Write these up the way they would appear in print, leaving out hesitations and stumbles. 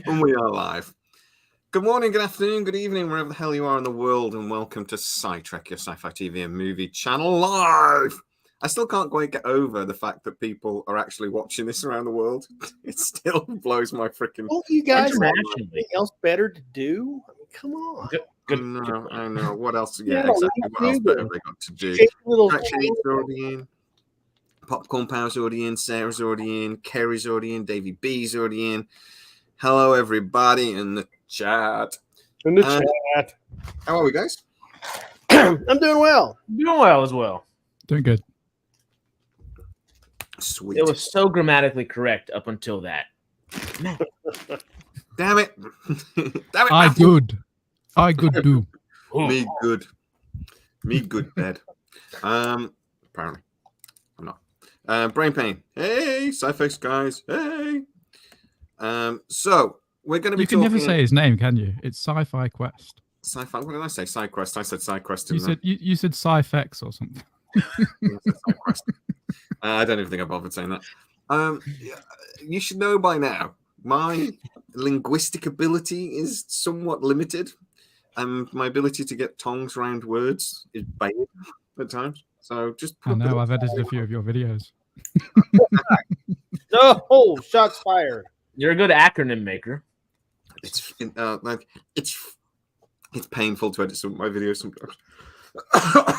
And we are live. Good morning, good afternoon, good evening, wherever the hell you are in the world, and welcome to Sci-Trek, your sci-fi TV and movie channel live. I still can't quite get over the fact that people are actually watching this around the world. It still blows my freaking... Don't you guys have anything else better to do? I mean, come on. I know. What else? Yeah, exactly. What else better have they got to do? Shane's already in. Popcorn Power's already in. Sarah's already in. Kerry's already in. Davey B's already in. Hello, everybody in the chat. Chat. How are we, guys? I'm doing well. Doing well as well. Doing good. Sweet. It was so grammatically correct up until that. Damn it. Damn it. I good. I good do. Me good. Me good bed. Apparently. I'm not. Brain pain. Hey, Sci-Fi guys. Hey. So we're going to be You can never say his name, can you? It's Sci-Fi Quest. Sci-Fi. What did I say? SciQuest. I said SciQuest. You said Sci-Fex or something. I don't even think I bothered saying that. You should know by now, my linguistic ability is somewhat limited, and my ability to get tongues around words is bad at times. So just I know. I've edited a few of your videos. No, shots fired. You're a good acronym maker. It's painful to edit some of my videos sometimes.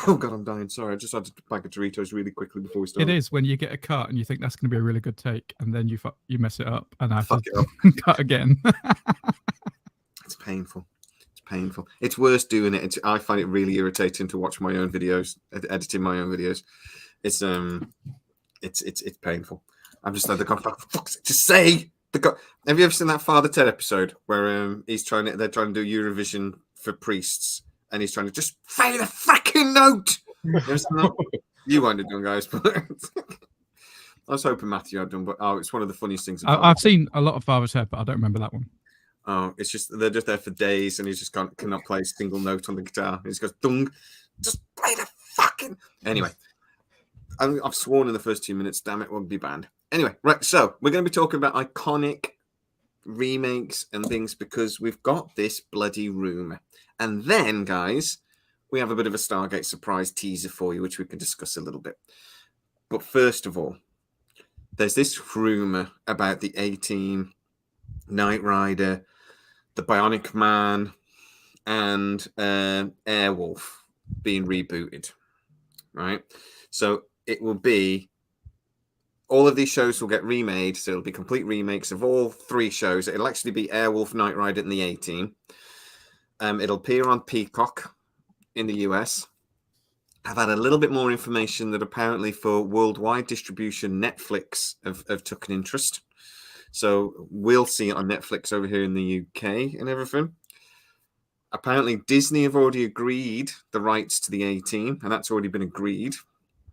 Oh god, I'm dying. Sorry, I just had to pack a Doritos really quickly before we start. It is when you get a cut and you think that's going to be a really good take, and then you mess it up and I fuck it up. Cut again. It's painful. It's painful. It's worse doing it. I find it really irritating to watch my own videos, editing my own videos. It's painful. I'm just like, to say. Have you ever seen that Father Ted episode where they're trying to do Eurovision for priests, and he's trying to just say the fucking note? You won't have done, guys. But I was hoping Matthew had done, but it's one of the funniest things. I've seen a lot of Father Ted, but I don't remember that one. Oh, it's just they're just there for days, and he just cannot play a single note on the guitar. He just goes, "Dung, just play the fucking." Anyway, I've sworn in the first 2 minutes. Damn it, won't be banned. Anyway, right, so we're going to be talking about iconic remakes and things because we've got this bloody rumor. And then, guys, we have a bit of a Stargate surprise teaser for you, which we can discuss a little bit. But first of all, there's this rumor about the A-Team, Knight Rider, the Bionic Man, and Airwolf being rebooted, right? So it will be... all of these shows will get remade, so it'll be complete remakes of all three shows. It'll actually be Airwolf, Knight Rider, and the A-Team. It'll appear on Peacock in the US. I've had a little bit more information that apparently for worldwide distribution, Netflix have took an interest. So we'll see it on Netflix over here in the UK and everything. Apparently Disney have already agreed the rights to the A-Team, and that's already been agreed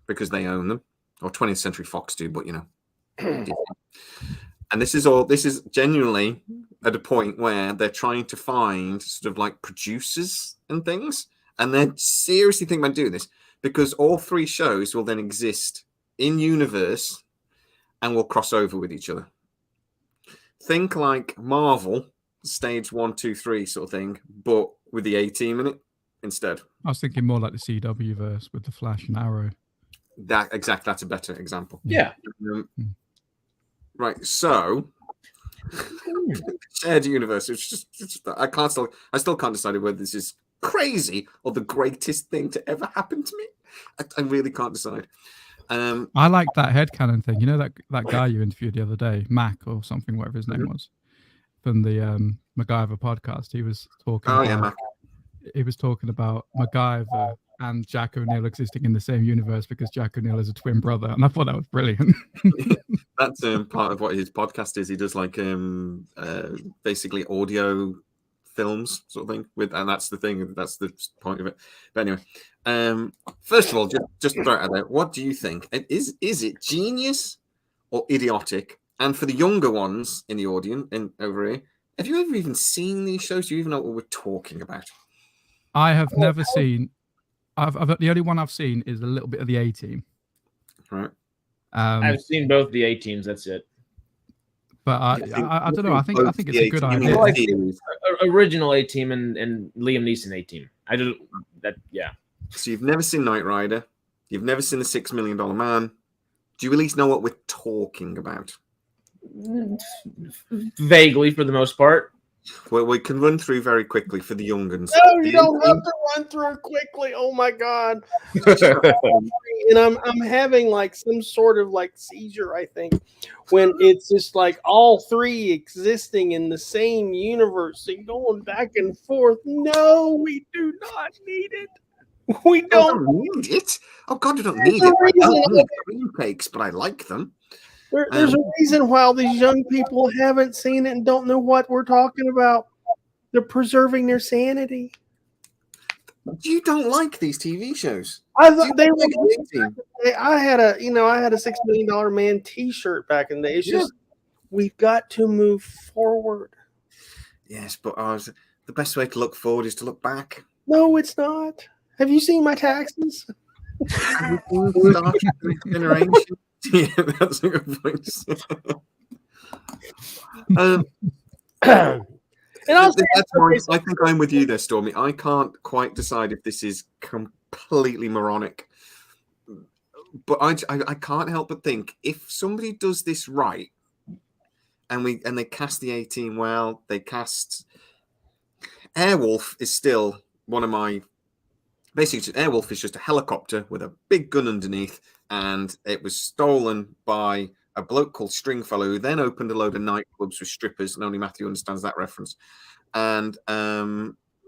because they own them. Or 20th Century Fox do, but you know. And this is genuinely at a point where they're trying to find sort of like producers and things. And they're seriously thinking about doing this because all three shows will then exist in universe and will cross over with each other. Think like Marvel, stage 1, 2, 3 sort of thing, but with the A-Team in it instead. I was thinking more like the CW verse with the Flash and Arrow. That's a better example. Yeah. Right. So shared universe. It's just I still can't decide whether this is crazy or the greatest thing to ever happen to me. I really can't decide. I like that headcanon thing. You know that guy you interviewed the other day, Mac or something, whatever his name was, from the MacGyver podcast. He was talking. Mac. He was talking about MacGyver and Jack O'Neill existing in the same universe because Jack O'Neill is a twin brother, and I thought that was brilliant. That's part of what his podcast is. He does like basically audio films sort of thing and that's the thing. That's the point of it. But anyway, first of all, just throw it out there. What do you think? Is it genius or idiotic? And for the younger ones in the audience and over here, have you ever even seen these shows? Do you even know what we're talking about? I have never seen. The only one I've seen is a little bit of the A-Team. Right. I've seen both the A-Teams. That's it. But I don't know. I think it's a good You mean idea. the Like- series? Original A-Team and Liam Neeson A-Team. I just that yeah. So you've never seen Knight Rider. You've never seen the $6 Million Man. Do you at least know what we're talking about? Vaguely, for the most part. Well, we can run through very quickly for the young uns. No, you don't have to run through it quickly. Oh my god! And I'm having like some sort of like seizure. I think when it's just like all three existing in the same universe and going back and forth. No, we do not need it. We I don't. don't need it. Oh God, I don't need There's it. a I don't reason. need the remakes, but I like them. There's a reason why all these young people haven't seen it and don't know what we're talking about. They're preserving their sanity. You don't like these TV shows. I Do you thought they like were. the A-Team? I had a $6 million man T-shirt back in the day. It's just we've got to move forward. Yes, but the best way to look forward is to look back. No, it's not. Have you seen my taxes? Have you seen Star Trek Next Generation? Yeah, that's a good point. And also, I think I'm with you there, Stormy. I can't quite decide if this is completely moronic, but I can't help but think if somebody does this right, and they cast the A-Team well, they cast Airwolf is still one of my basically. Airwolf is just a helicopter with a big gun underneath, and it was stolen by a bloke called Stringfellow, who then opened a load of nightclubs with strippers, and only Matthew understands that reference. And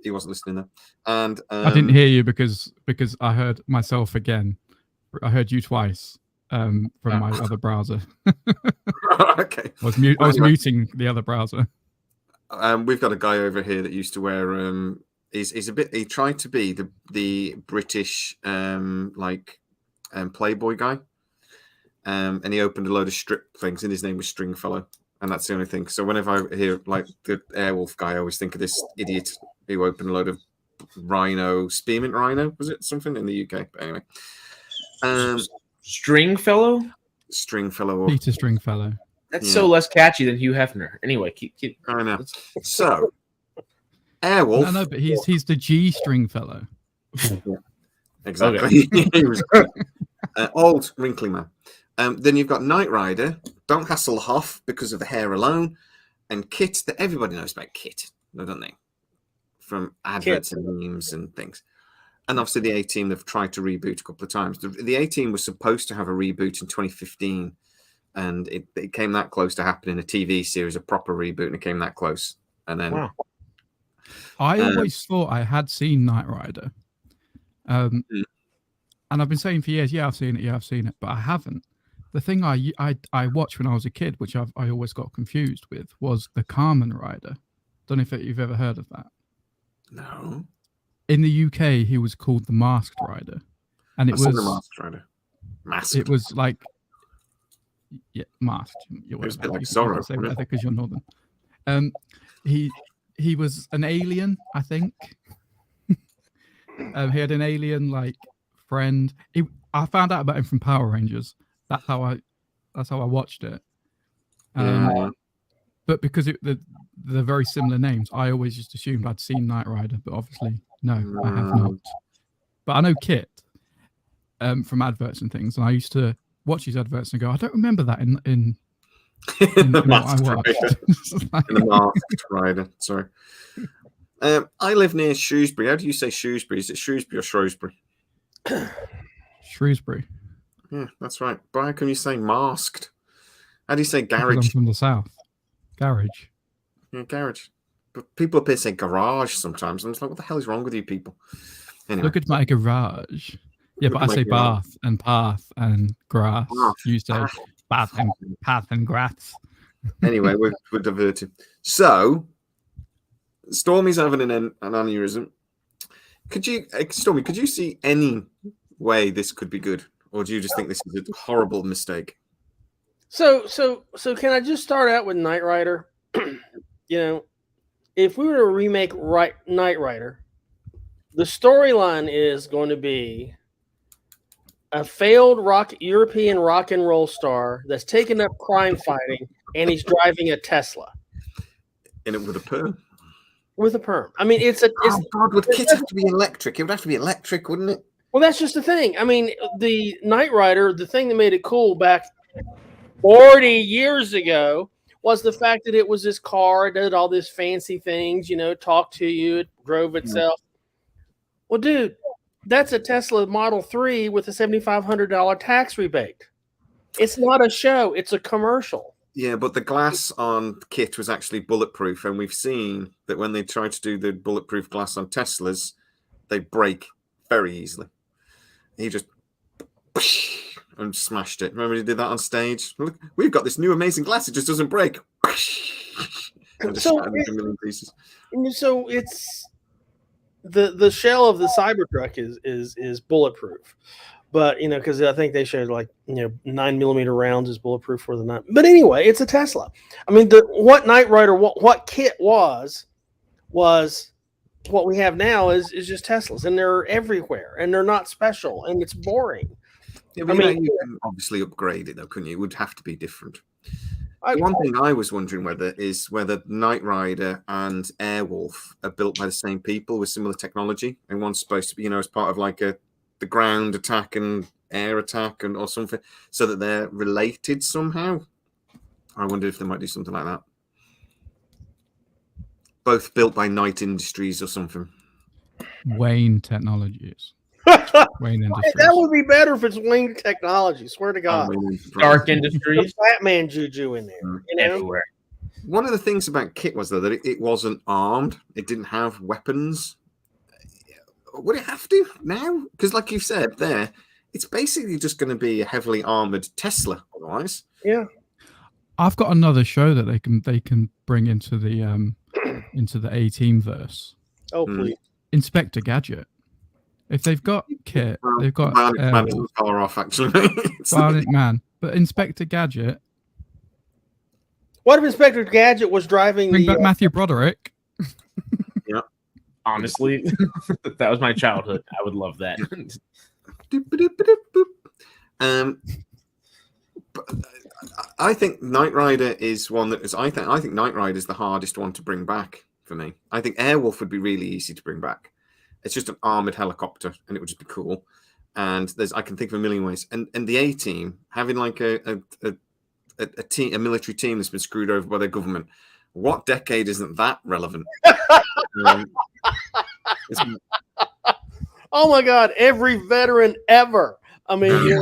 he wasn't listening there. And I didn't hear you because I heard myself again. I heard you twice from my other browser. Okay. I was muting the other browser. We've got a guy over here that used to wear. He's a bit. He tried to be the British Playboy guy. And he opened a load of strip things, and his name was Stringfellow, and that's the only thing. So whenever I hear like the Airwolf guy, I always think of this idiot who opened a load of spearmint rhino, was it something in the UK? But anyway, Stringfellow. Stringfellow, Peter Stringfellow. That's so less catchy than Hugh Hefner. Anyway, keep. I know. So Airwolf. No, but he's the G Stringfellow. Exactly. He was old wrinkly man. Then you've got Knight Rider, Don't Hasselhoff because of the hair alone, and Kit that everybody knows about Kit, don't they? From adverts and memes and things. And obviously the A-Team, they've tried to reboot a couple of times. The A-Team was supposed to have a reboot in 2015, and it came that close to happening, a TV series, a proper reboot, and it came that close. And then I always thought I had seen Knight Rider. And I've been saying for years, I've seen it, but I haven't. The thing I watched when I was a kid, which I always got confused with, was the Kamen Rider. Don't know if you've ever heard of that. No. In the UK, he was called the Masked Rider, and the Masked Rider. Masked. It was like masked. It was a bit like Zorro, because you're northern. He was an alien, I think. He had an alien like friend. I found out about him from Power Rangers. That's how I watched it. But because they're very similar names, I always just assumed I'd seen Knight Rider, but obviously no, I have not. But I know Kit from adverts and things, and I used to watch these adverts and go, I don't remember that in the what I Masked watched. Rider. In the Masked Rider. Sorry. I live near Shrewsbury. How do you say Shrewsbury? Is it Shrewsbury or Shrewsbury? Shrewsbury. Yeah, that's right. But how can you say masked? How do you say Because garage? I'm from the south. Garage. Yeah, garage. But people up here say garage sometimes. I'm just like, what the hell is wrong with you people? Anyway. Look at my garage. Yeah, but I say bath and path and grass. You say bath and path and grass. Anyway, we're diverted. So, Stormy's having an aneurysm. Stormy, could you see any way this could be good? Or do you just think this is a horrible mistake? So can I just start out with Knight Rider? If we were to remake Knight Rider, the storyline is going to be a failed European rock and roll star that's taken up crime fighting, and he's driving a Tesla And it would have perm. with a perm. I mean, it's Oh God, would Kit have to be electric? It would have to be electric, wouldn't it? well, that's just the thing. I mean, the Knight Rider, the thing that made it cool back 40 years ago was the fact that it was this car, it did all these fancy things, talked to you, it drove itself. Well, dude, that's a Tesla Model 3 with a $7,500 tax rebate. It's not a show, it's a commercial. Yeah, but the glass on Kit was actually bulletproof, and we've seen that when they try to do the bulletproof glass on Teslas, they break very easily. He just and smashed it. Remember he did that on stage? Look, we've got this new amazing glass, it just doesn't break. And just So shattered into a million pieces. So it's the shell of the Cybertruck is bulletproof, but because I think they showed 9mm rounds is bulletproof for the night. But anyway, it's a Tesla. I mean, what Knight Rider, what Kit was what we have now is just Teslas, and they're everywhere, and they're not special, and it's boring. Yeah, but you can obviously upgrade it though, couldn't you? It would have to be different. One thing I was wondering whether Knight Rider and Airwolf are built by the same people with similar technology, and one's supposed to be, as part of the ground attack and air attack or something, so that they're related somehow. I wonder if they might do something like that. Both built by Knight Industries or something. Wayne Technologies. Wayne Industries. That would be better if it's Wayne Technology. Swear to God. Dark Industries. Batman juju in there. Everywhere. One of the things about Kit was though that it wasn't armed. It didn't have weapons. Would it have to now? Because, like you said there, it's basically just going to be a heavily armored Tesla. Otherwise, yeah. I've got another show that they can bring into the A-Team verse. Oh please, Inspector Gadget. If they've got Kit, they've got Bionic Man isn't far off actually. Bionic Man, but Inspector Gadget. What if Inspector Gadget was driving Bring back Matthew Broderick. Yeah. Honestly, that was my childhood. I would love that. I think Knight Rider is one that is. I think Knight Rider is the hardest one to bring back for me. I think Airwolf would be really easy to bring back. It's just an armored helicopter, and it would just be cool. And I can think of a million ways. And the A-Team having a military team that's been screwed over by their government. What decade isn't that relevant? Oh my God! Every veteran ever. I mean,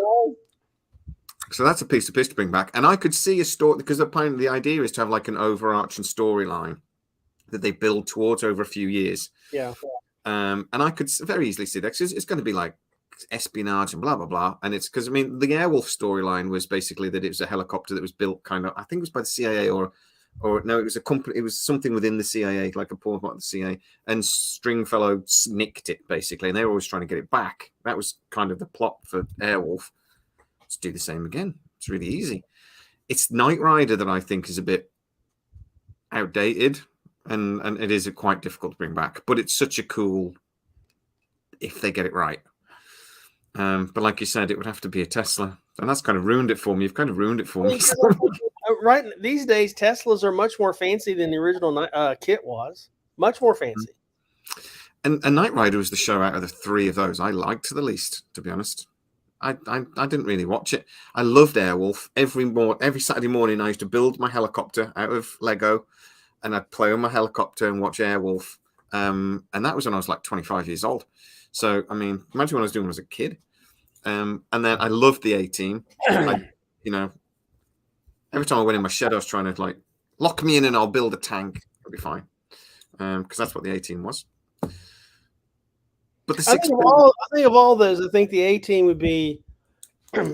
So that's a piece of piss to bring back. And I could see a story, because apparently the idea is to have an overarching storyline that they build towards over a few years. Yeah. And I could very easily see that, because it's going to be like espionage and blah, blah, blah. And it's because, the Airwolf storyline was basically that it was a helicopter that was built I think it was by the CIA or no, it was a company, it was something within the CIA, like a part of the CIA. And Stringfellow nicked it, basically. And they were always trying to get it back. That was kind of the plot for Airwolf. Let's do the same again. It's really easy. It's Knight Rider that I think is a bit outdated, and it is quite difficult to bring back. But it's such a cool, if they get it right. But like you said, it would have to be a Tesla, and that's kind of ruined it for me. You've kind of ruined it for me. Right these days, Teslas are much more fancy than the original Kit was. Much more fancy. And Knight Rider was the show out of the three of those I liked the least, to be honest. I didn't really watch it. I loved Airwolf. Every Saturday morning, I used to build my helicopter out of Lego, and I'd play on my helicopter and watch Airwolf. And that was when I was 25 years old. So, imagine what I was doing when I was a kid. And then I loved the A-Team. Every time I went in my shed, I was trying to lock me in and I'll build a tank. It'll be fine. Because that's what the A-Team was. But I think of all those, I think the A-Team would be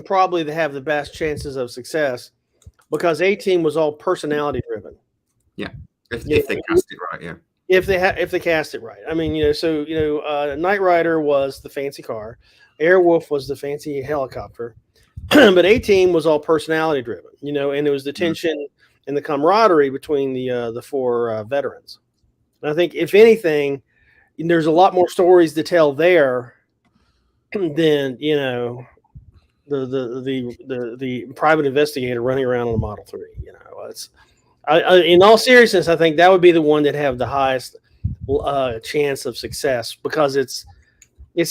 probably to have the best chances of success, because A-Team was all personality driven. Yeah, if they cast it right, yeah. If they cast it right, Knight Rider was the fancy car, Airwolf was the fancy helicopter, but A-Team was all personality driven. And it was the tension and the camaraderie between the four veterans. And I think, if anything, there's a lot more stories to tell there than the private investigator running around on a Model 3. You know, it's in all seriousness, I think that would be the one that have the highest chance of success, because it's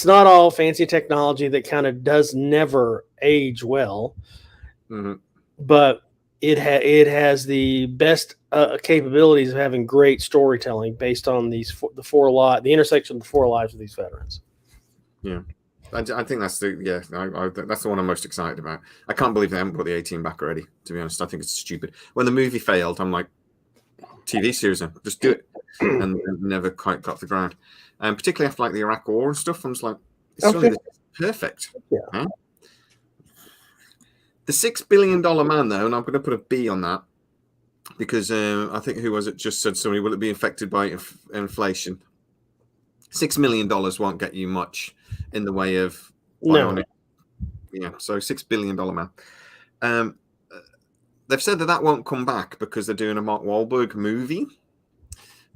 not all fancy technology that kind of does never age well, but it has the best capabilities of having great storytelling based on the intersection of the 4 lives of these veterans. Yeah, I think that's that's the one I'm most excited about. I can't believe they haven't put the 18 back already. To be honest, I think it's stupid. When the movie failed, I'm like, TV series, now, just do it, and never quite got off the ground. And particularly after like the Iraq War and stuff, I'm just like, it's perfect. Yeah. Huh? The $6 billion man, though, and I'm going to put a B on that because I think who was it just said somebody, will it be affected by inflation? $6 million won't get you much in the way of bionic. Yeah, so $6 billion man. They've said that won't come back because they're doing a Mark Wahlberg movie.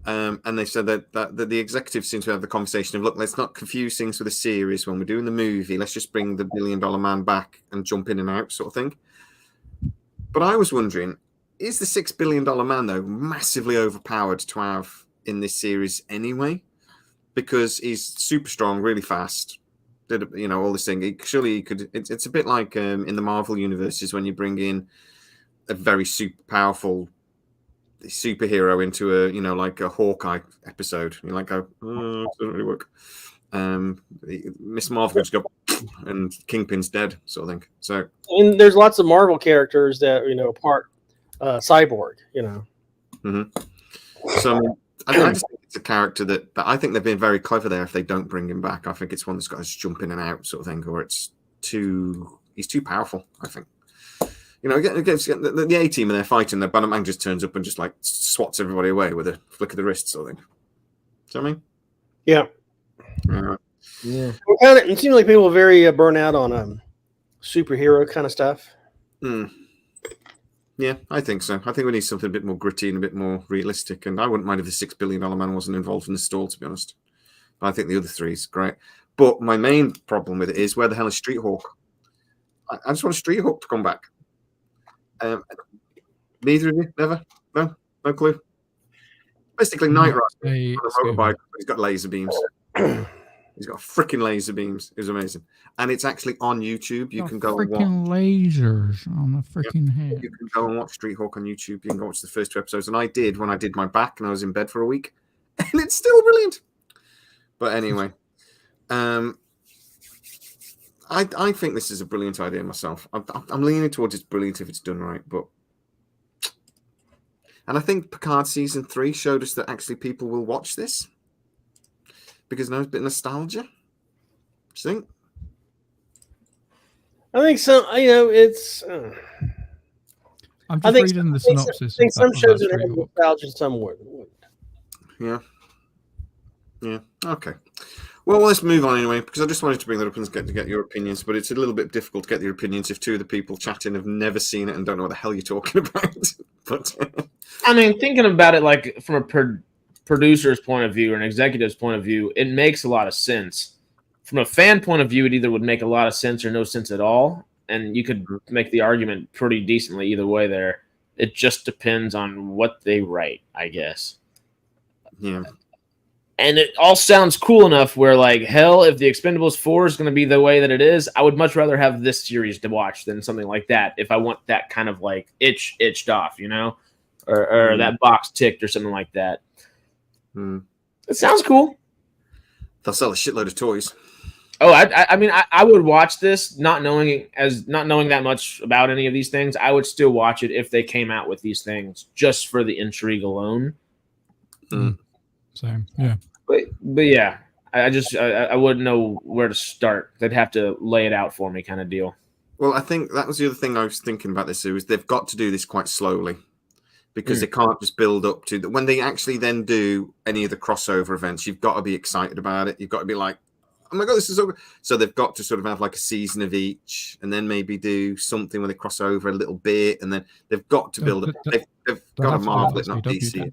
And they said that the executives seem to have the conversation of, look, let's not confuse things with a series when we're doing the movie. Let's just bring the $1 billion man back and jump in and out sort of thing. But I was wondering, is the $6 billion man, though, massively overpowered to have in this series anyway? Because he's super strong, really fast, did all this thing. Surely he could. It's a bit like in the Marvel universes when you bring in a very super powerful superhero into a like a Hawkeye episode. You're like, it doesn't really work. Miss Marvel just go and Kingpin's dead, sort of thing. So, and there's lots of Marvel characters that part cyborg. So I just think it's a character that I think they've been very clever there. If they don't bring him back, I think it's one that's got to jump in and out, sort of thing, or he's too powerful, I think. Against the A team and they're fighting, the Bannerman just turns up and just like swats everybody away with a flick of the wrist, sort of thing. Do you know what I mean? Yeah. Yeah. It seems like people are very burnt out on superhero kind of stuff. Yeah, I think so. I think we need something a bit more gritty and a bit more realistic. And I wouldn't mind if the $6 billion man wasn't involved in the stall, to be honest. But I think the other three is great. But my main problem with it is, where the hell is Street Hawk? I just want Street Hawk to come back. Neither of you? Never? No clue? Basically, Knight Rider on a motorbike. He's got laser beams. He's got freaking laser beams. It was amazing. And it's actually on YouTube. You can go and watch. Freaking lasers on the freaking head. You can go and watch Street Hawk on YouTube. You can go watch the first 2 episodes. And I did when I did my back and I was in bed for a week. And it's still brilliant. But anyway, I think this is a brilliant idea myself. I'm leaning towards it's brilliant if it's done right. And I think Picard season 3 showed us that actually people will watch this because there's a bit of nostalgia. Do you think? I think so. It's. I'm just reading the synopsis. I think some shows that have nostalgia somewhere. Yeah. Okay. Well, let's move on anyway, because I just wanted to bring that up and get your opinions. But it's a little bit difficult to get your opinions if two of the people chatting have never seen it and don't know what the hell you're talking about. But I mean, thinking about it like from a producer's point of view or an executive's point of view, it makes a lot of sense. From a fan point of view, it either would make a lot of sense or no sense at all. And you could make the argument pretty decently either way there. It just depends on what they write, I guess. Yeah. And it all sounds cool enough where, like, hell, if the Expendables 4 is going to be the way that it is, I would much rather have this series to watch than something like that if I want that kind of, like, itched off, or that box ticked or something like that. It sounds cool. They'll sell a shitload of toys. Oh, I mean, I would watch this not knowing that much about any of these things. I would still watch it if they came out with these things just for the intrigue alone. Same, yeah. But yeah, I wouldn't know where to start. They'd have to lay it out for me, kind of deal. Well, I think that was the other thing I was thinking about this, is they've got to do this quite slowly because they can't just build up to when they actually then do any of the crossover events. You've got to be excited about it. You've got to be like, oh my God, this is so good. So they've got to sort of have like a season of each and then maybe do something where they cross over a little bit. And then they've got to build it. They've got to marvel it, not DC.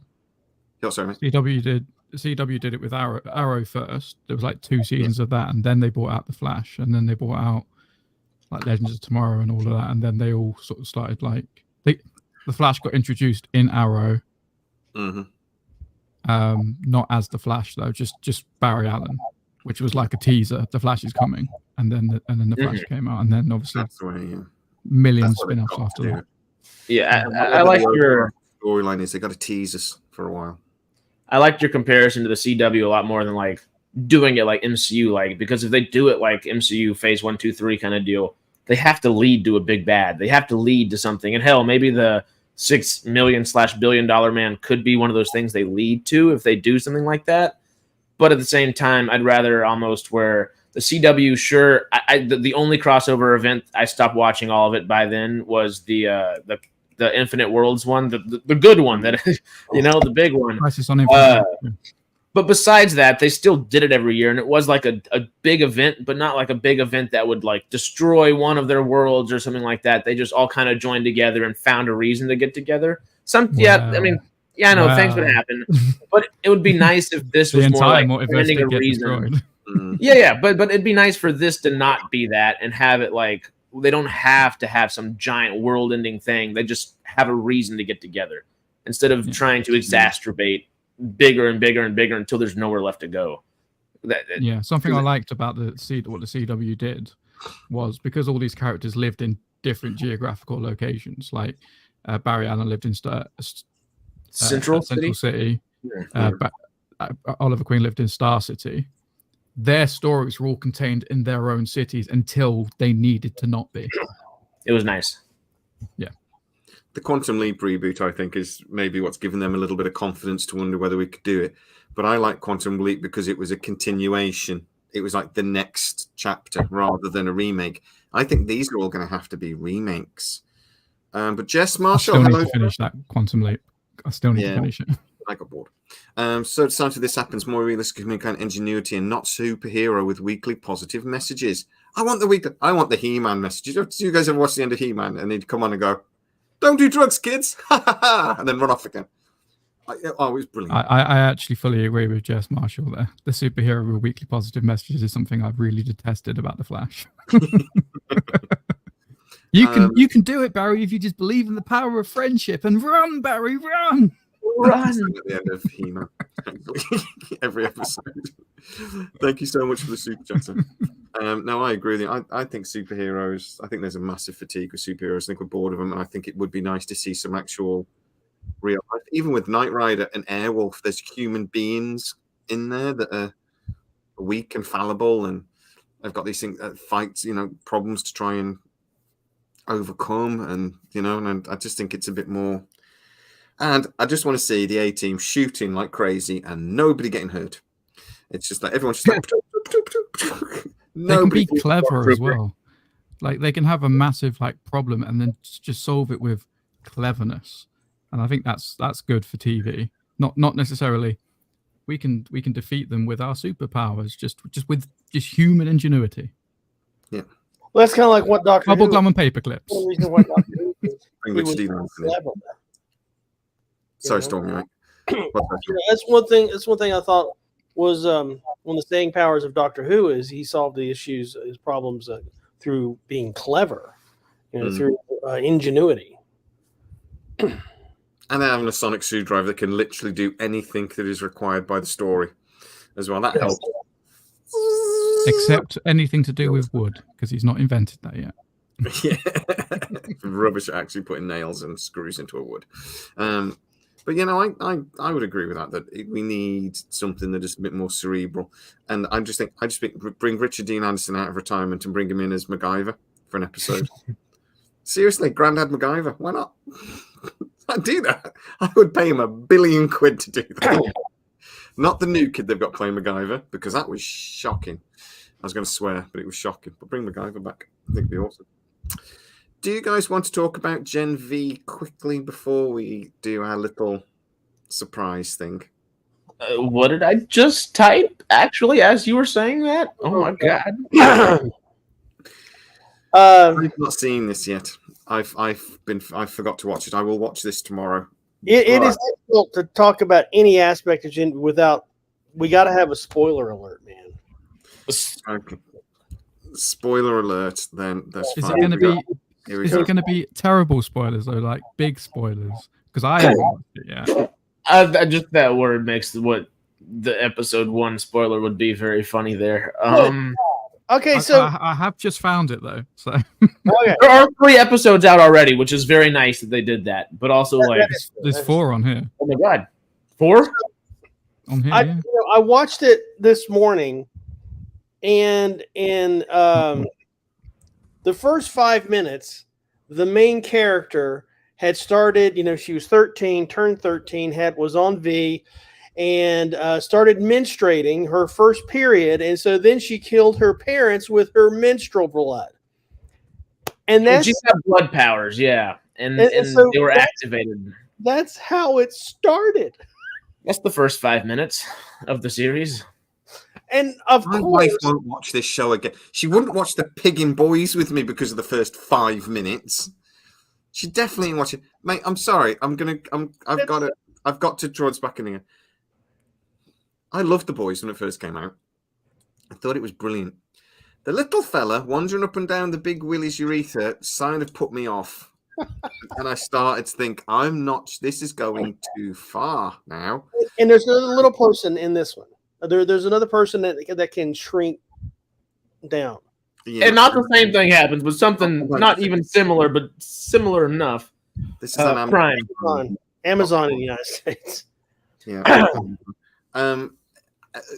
Oh, sorry, mate. CW did it with Arrow first. There was like 2 seasons of that. And then they brought out The Flash. And then they brought out like Legends of Tomorrow and all of that, and then they all sort of started like the Flash got introduced in Arrow. Not as the Flash though, just Barry Allen, which was like a teaser. The Flash is coming, and then the Flash came out, and then obviously millions spin-offs after that. Yeah, I like your storyline is they got to tease us for a while. I liked your comparison to the CW a lot more than like doing it like MCU like, because if they do it like MCU phase 1, 2, 3 kind of deal, they have to lead to a big bad. They have to lead to something. And hell, maybe the $6 million / billion man could be one of those things they lead to if they do something like that. But at the same time, I'd rather almost where the CW, sure, the only crossover event I stopped watching all of it by then was the Infinite Worlds one, the good one, that the big one. Crisis on Infinite. But besides that, they still did it every year, and it was like a big event, but not like a big event that would like destroy one of their worlds or something like that. They just all kind of joined together and found a reason to get together. I know things would happen, but it would be nice if this was more like finding a reason. But it'd be nice for this to not be that and have it like they don't have to have some giant world-ending thing. They just have a reason to get together instead of trying to exacerbate bigger and bigger and bigger until there's nowhere left to go. Something I liked about what the CW did was because all these characters lived in different geographical locations. Like Barry Allen lived in Central City. Oliver Queen lived in Star City. Their stories were all contained in their own cities until they needed to not be. It was nice. Yeah. The Quantum Leap reboot, I think, is maybe what's given them a little bit of confidence to wonder whether we could do it. But I like Quantum Leap because it was a continuation. It was like the next chapter rather than a remake. I think these are all going to have to be remakes. But Jess Marshall, I still need to finish that Quantum Leap. I still need to finish it. I got bored. So it's time to This Happens, more realistic kind of ingenuity and not superhero with weekly positive messages. I want the He-Man messages. Do you guys ever watch the end of He-Man and he'd come on and go, "Don't do drugs, kids," and then run off again? It was brilliant. I actually fully agree with Jess Marshall there. The superhero with weekly positive messages is something I've really detested about the Flash. You can do it, Barry, if you just believe in the power of friendship and run, Barry, run. Run at the end of He-Man. Every episode. Thank you so much for the super chatter. No, I agree with you. I think superheroes, I think there's a massive fatigue with superheroes. I think we're bored of them, and I think it would be nice to see some actual real life. Even with Knight Rider and Airwolf, there's human beings in there that are weak and fallible, and they've got these things, fights, problems to try and overcome, and and I just think it's a bit more. And I just want to see the A-team shooting like crazy and nobody getting hurt. It's just like everyone's just like they can be clever as well. Like they can have a massive problem and then just solve it with cleverness. And I think that's good for TV. Not necessarily we can defeat them with our superpowers, just with human ingenuity. Yeah. Well, that's kind of like what Doctor Bubble gum and paper clips. One reason why Doctor Who was clever. Sorry, Stormy. Right? That's one thing. That's one thing I thought was one of the staying powers of Doctor Who is he solved the issues, his problems through being clever, through ingenuity. And then having a sonic screwdriver that can literally do anything that is required by the story as well. That helps. Except anything to do with wood, because he's not invented that yet. Yeah, rubbish at actually putting nails and screws into a wood. But I would agree with that we need something that is a bit more cerebral. And I just think bring Richard Dean Anderson out of retirement and bring him in as MacGyver for an episode. Seriously, Grandad MacGyver, why not? I'd do that. I would pay him £1 billion to do that. Not the new kid they've got playing MacGyver, because that was shocking. I was going to swear, but it was shocking. But bring MacGyver back. I think it'd be awesome. Do you guys want to talk about Gen V quickly before we do our little surprise thing? What did I just type, actually, as you were saying that? Oh, my God. I've not seen this yet. I forgot to watch it. I will watch this tomorrow. It is difficult to talk about any aspect of Gen without. We got to have a spoiler alert, man. Okay. spoiler alert, then that's Is fine. it going to be? Here we Is go. it going to be terrible spoilers though, like big spoilers? Because I haven't watched it yet. Just that word makes what the episode 1 spoiler would be very funny there. Okay, so I have just found it though. So okay. There are 3 episodes out already, which is very nice that they did that. But also, like, there's 4 on here. oh my god, 4? On here, I, yeah. I watched it this morning, and in the first 5 minutes, the main character had started. She was 13, turned 13, was on V, and started menstruating her first period, and so then she killed her parents with her menstrual blood. And that's She got blood powers, yeah, and so they were activated. that's how it started. That's the first 5 minutes of the series. And of My course, wife won't watch this show again. She wouldn't watch the Piggin' Boys with me because of the first 5 minutes. She definitely watch it, mate. I'm sorry. I've got to draw us back in here. I loved The Boys when it first came out. I thought it was brilliant. The little fella wandering up and down the big Willie's urethra kind of put me off. And I started to think, this is going too far now. and there's another little person in this one. There's another person that can shrink down. Yeah. And not the same thing happens, but something not even similar, but similar enough. This is an Prime. Amazon in the United States. Yeah.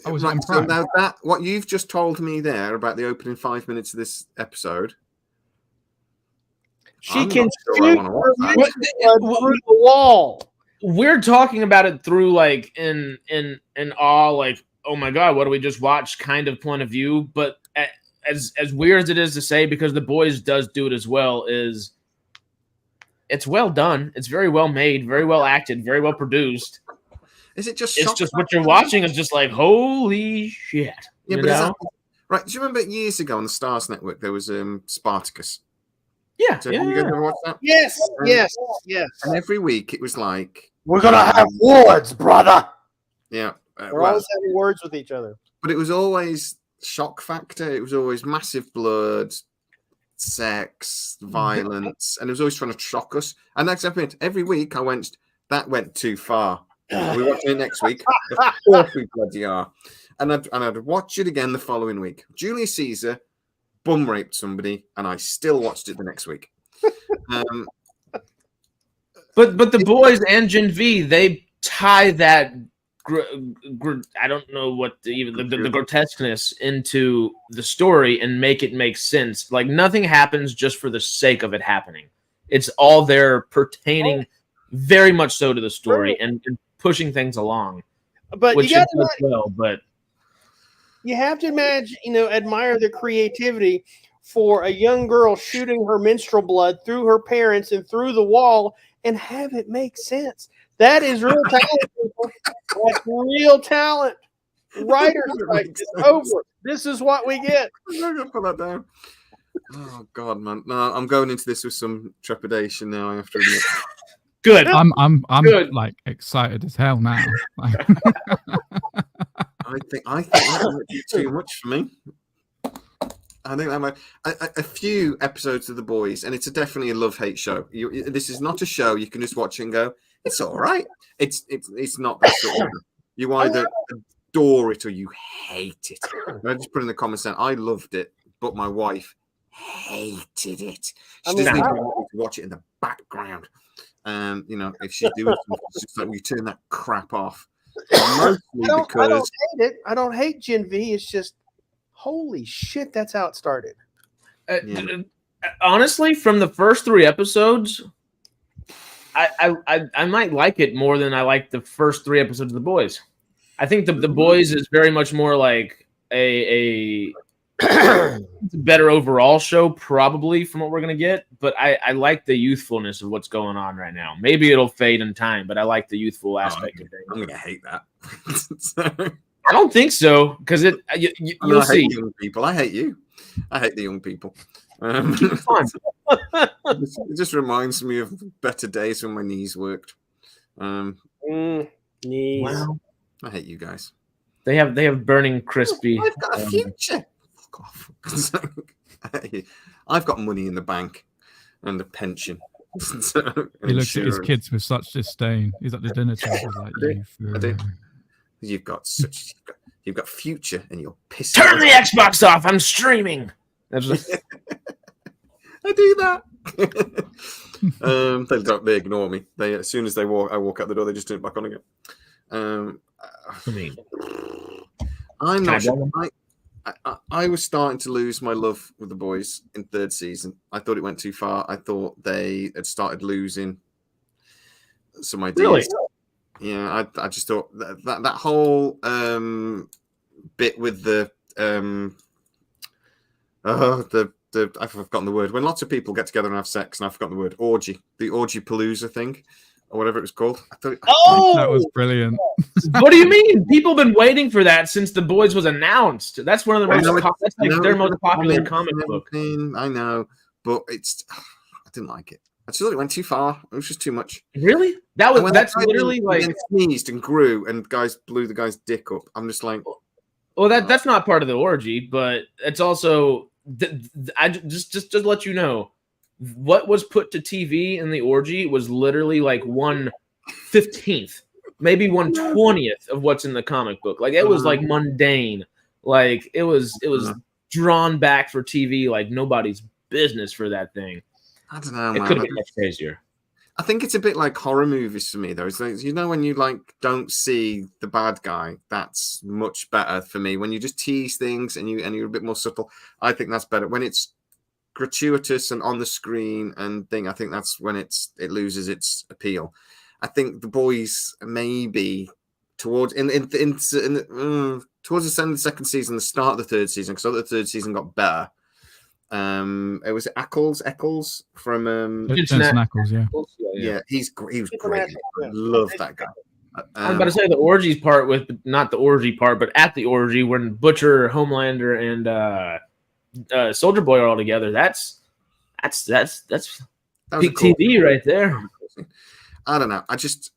Was right, it on so Prime? now that what you've just told me there about the opening 5 minutes of this episode, She I'm can not sure I shoot wanna her watch that. menstrual blood through the wall. We're talking about it through like in awe, like, oh my god, what do we just watch kind of point of view. But as weird as it is to say, because The Boys does do it as well, is it's well done. It's very well made, very well acted, very well produced. Is it just? It's just what you're watching is just like, holy shit. Yeah, you but know? right? Do you remember years ago on the Stars Network there was Spartacus? Yeah, So you guys ever watch that? Yes. And every week it was like, We're gonna have words, brother. yeah, We're always having words with each other. but it was always shock factor. It was always massive blood, sex, violence, and it was always trying to shock us. And that's happened every week. I went, that went too far. We're watching it next week. Of course we bloody are. And I'd watch it again the following week. Julius Caesar bum raped somebody, and I still watched it the next week. But The Boys and Gen V, they tie that I don't know what the grotesqueness into the story and make it make sense. Like nothing happens just for the sake of it happening. It's all there pertaining very much so to the story and pushing things along. But which you got it does well, but you have to imagine, admire the creativity for a young girl shooting her menstrual blood through her parents and through the wall and have it make sense. That is real talent, people. That's real talent. Writer's strike is over. This is what we get. I'm gonna put that down. Oh God, man! No, I'm going into this with some trepidation now. I have to admit. good. I'm Good. like excited as hell now. Like, I think that might be too much for me. I think that might a few episodes of The Boys, and it's definitely a love-hate show. This is not a show you can just watch and go, "It's all right." It's not that sort of. You either adore it or you hate it. And I just put in the comments saying I loved it, but my wife hated it. She doesn't even want me to watch it in the background. If she's doing something, it's just like, you turn that crap off. Mostly I don't because hate it. I don't hate Gen V. It's just, holy shit, that's how it started. Honestly, from the first 3 episodes, I might like it more than I like the first 3 episodes of The Boys. I think the Boys is very much more like a better overall show, probably, from what we're gonna get. But I like the youthfulness of what's going on right now. Maybe it'll fade in time, but I like the youthful aspect of things. I'm gonna hate that. I don't think so, because you'll I see. hate young people. I hate you. I hate the young people. Fun. It just reminds me of better days when my knees worked. Knees. Wow. I hate you guys. They have burning crispy. I've got a future. fuck off. I've got money in the bank and a pension. He looks at his kids with such disdain. He's at the dinner table. He's like, I do. You've got future and you're pissing. Turn the Xbox off. I'm streaming. That's just... I do that. They ignore me. As soon as I walk out the door, they just turn it back on again. I mean, I'm not sure. I was starting to lose my love with the boys in third season. I thought it went too far. I thought they had started losing some ideas. Really? Yeah, I just thought that whole bit with the I've forgotten the word. When lots of people get together and have sex, and I've forgotten the word, orgy. The orgy palooza thing, or whatever it was called. That was brilliant. What do you mean? People have been waiting for that since The Boys was announced. That's one of the most their most popular comic book. I know, but I didn't like it. I just thought it went too far. It was just too much. Really? That's literally like sneezed and grew, and guys blew the guy's dick up. I'm just like, well, that's not part of the orgy, but it's also. I just to let you know, what was put to TV in the orgy was literally like 1/15th, maybe 1/20th of what's in the comic book. Like it was like mundane, like it was drawn back for TV like nobody's business for that thing. I don't know, it man. Could have been much crazier. I think it's a bit like horror movies for me, though. It's like, when you like don't see the bad guy, that's much better for me. When you just tease things and you're a bit more subtle, I think that's better. When it's gratuitous and on the screen and thing, I think that's when it loses its appeal. I think The Boys maybe towards towards the end of the second season, the start of the third season, because the third season got better. It was Eccles from Jensen Ackles, yeah. He was great. I love that guy. I was about to say the orgies part with not the orgy part, but at the orgy when Butcher, Homelander, and Soldier Boy are all together. That's peak TV right there. I don't know. I just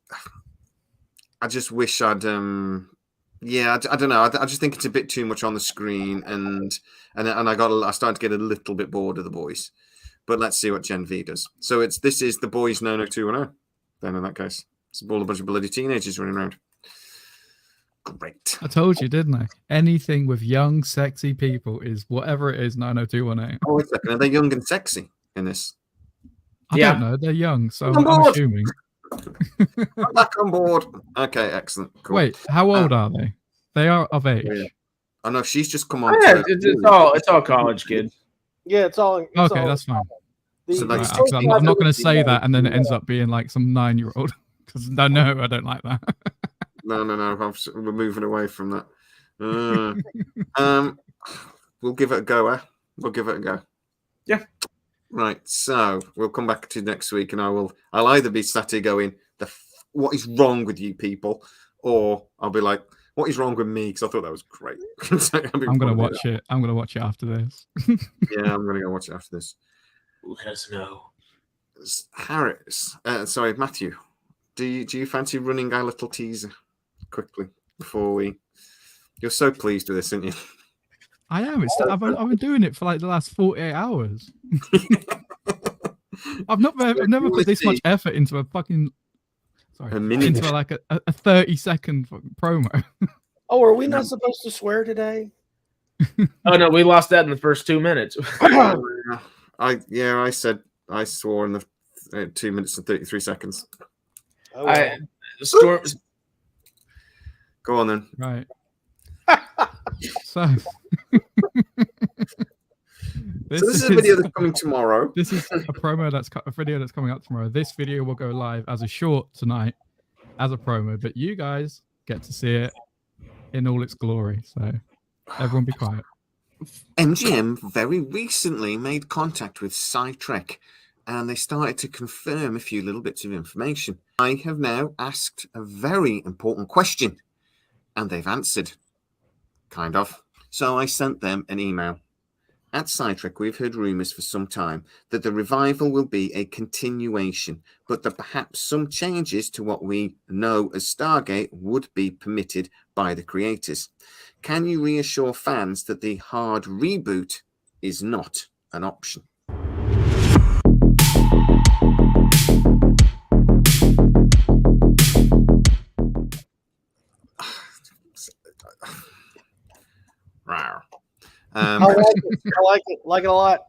wish I'd I don't know. I just think it's a bit too much on the screen, and I started to get a little bit bored of The Boys. But let's see what Gen V does. So this is The Boys 90210. Then in that case, it's all a bunch of bloody teenagers running around. Great. I told you, didn't I? Anything with young, sexy people is whatever it is 90210. Oh, wait a second. Are they young and sexy in this? I don't know. They're young, so I'm assuming. I'm back on board. Okay, excellent. Cool. Wait, how old are they? They are of age. Yeah. Oh no, she's just come on. Yeah, it's all college kids. Yeah, it's all. Okay, that's fine. I'm not going to say that, and then it ends up being like some 9-year-old. Because no, I don't like that. No. We're moving away from that. We'll give it a go. We'll give it a go. Yeah. Right. So we'll come back to next week, and I'll either be sat here going, "What is wrong with you people?" or I'll be like, "What is wrong with me?" Because I thought that was great. I'm going to watch it. I'm going to watch it after this. Yeah, I'm going to go watch it after this. Let us know. Matthew, do you fancy running our little teaser quickly before we? You're so pleased with this, aren't you? I am. I've been doing it for like the last 48 hours. I've never put this much effort into a fucking into like a 30-second fucking promo. Oh, are we not supposed to swear today? Oh no, we lost that in the first 2 minutes. I said I swore in the 2 minutes and 33 seconds. Oh, wow. Go on then. Right. So this is a video that's coming tomorrow. This is a video that's coming out tomorrow. This video will go live as a short tonight, as a promo, but you guys get to see it in all its glory. So everyone be quiet. MGM very recently made contact with SciTrek, and they started to confirm a few little bits of information. I have now asked a very important question, and they've answered. Kind of. So I sent them an email, At Sidetrack, we've heard rumours for some time that the revival will be a continuation, but that perhaps some changes to what we know as Stargate would be permitted by the creators. Can you reassure fans that the hard reboot is not an option? Rawr. I like it. I like it a lot.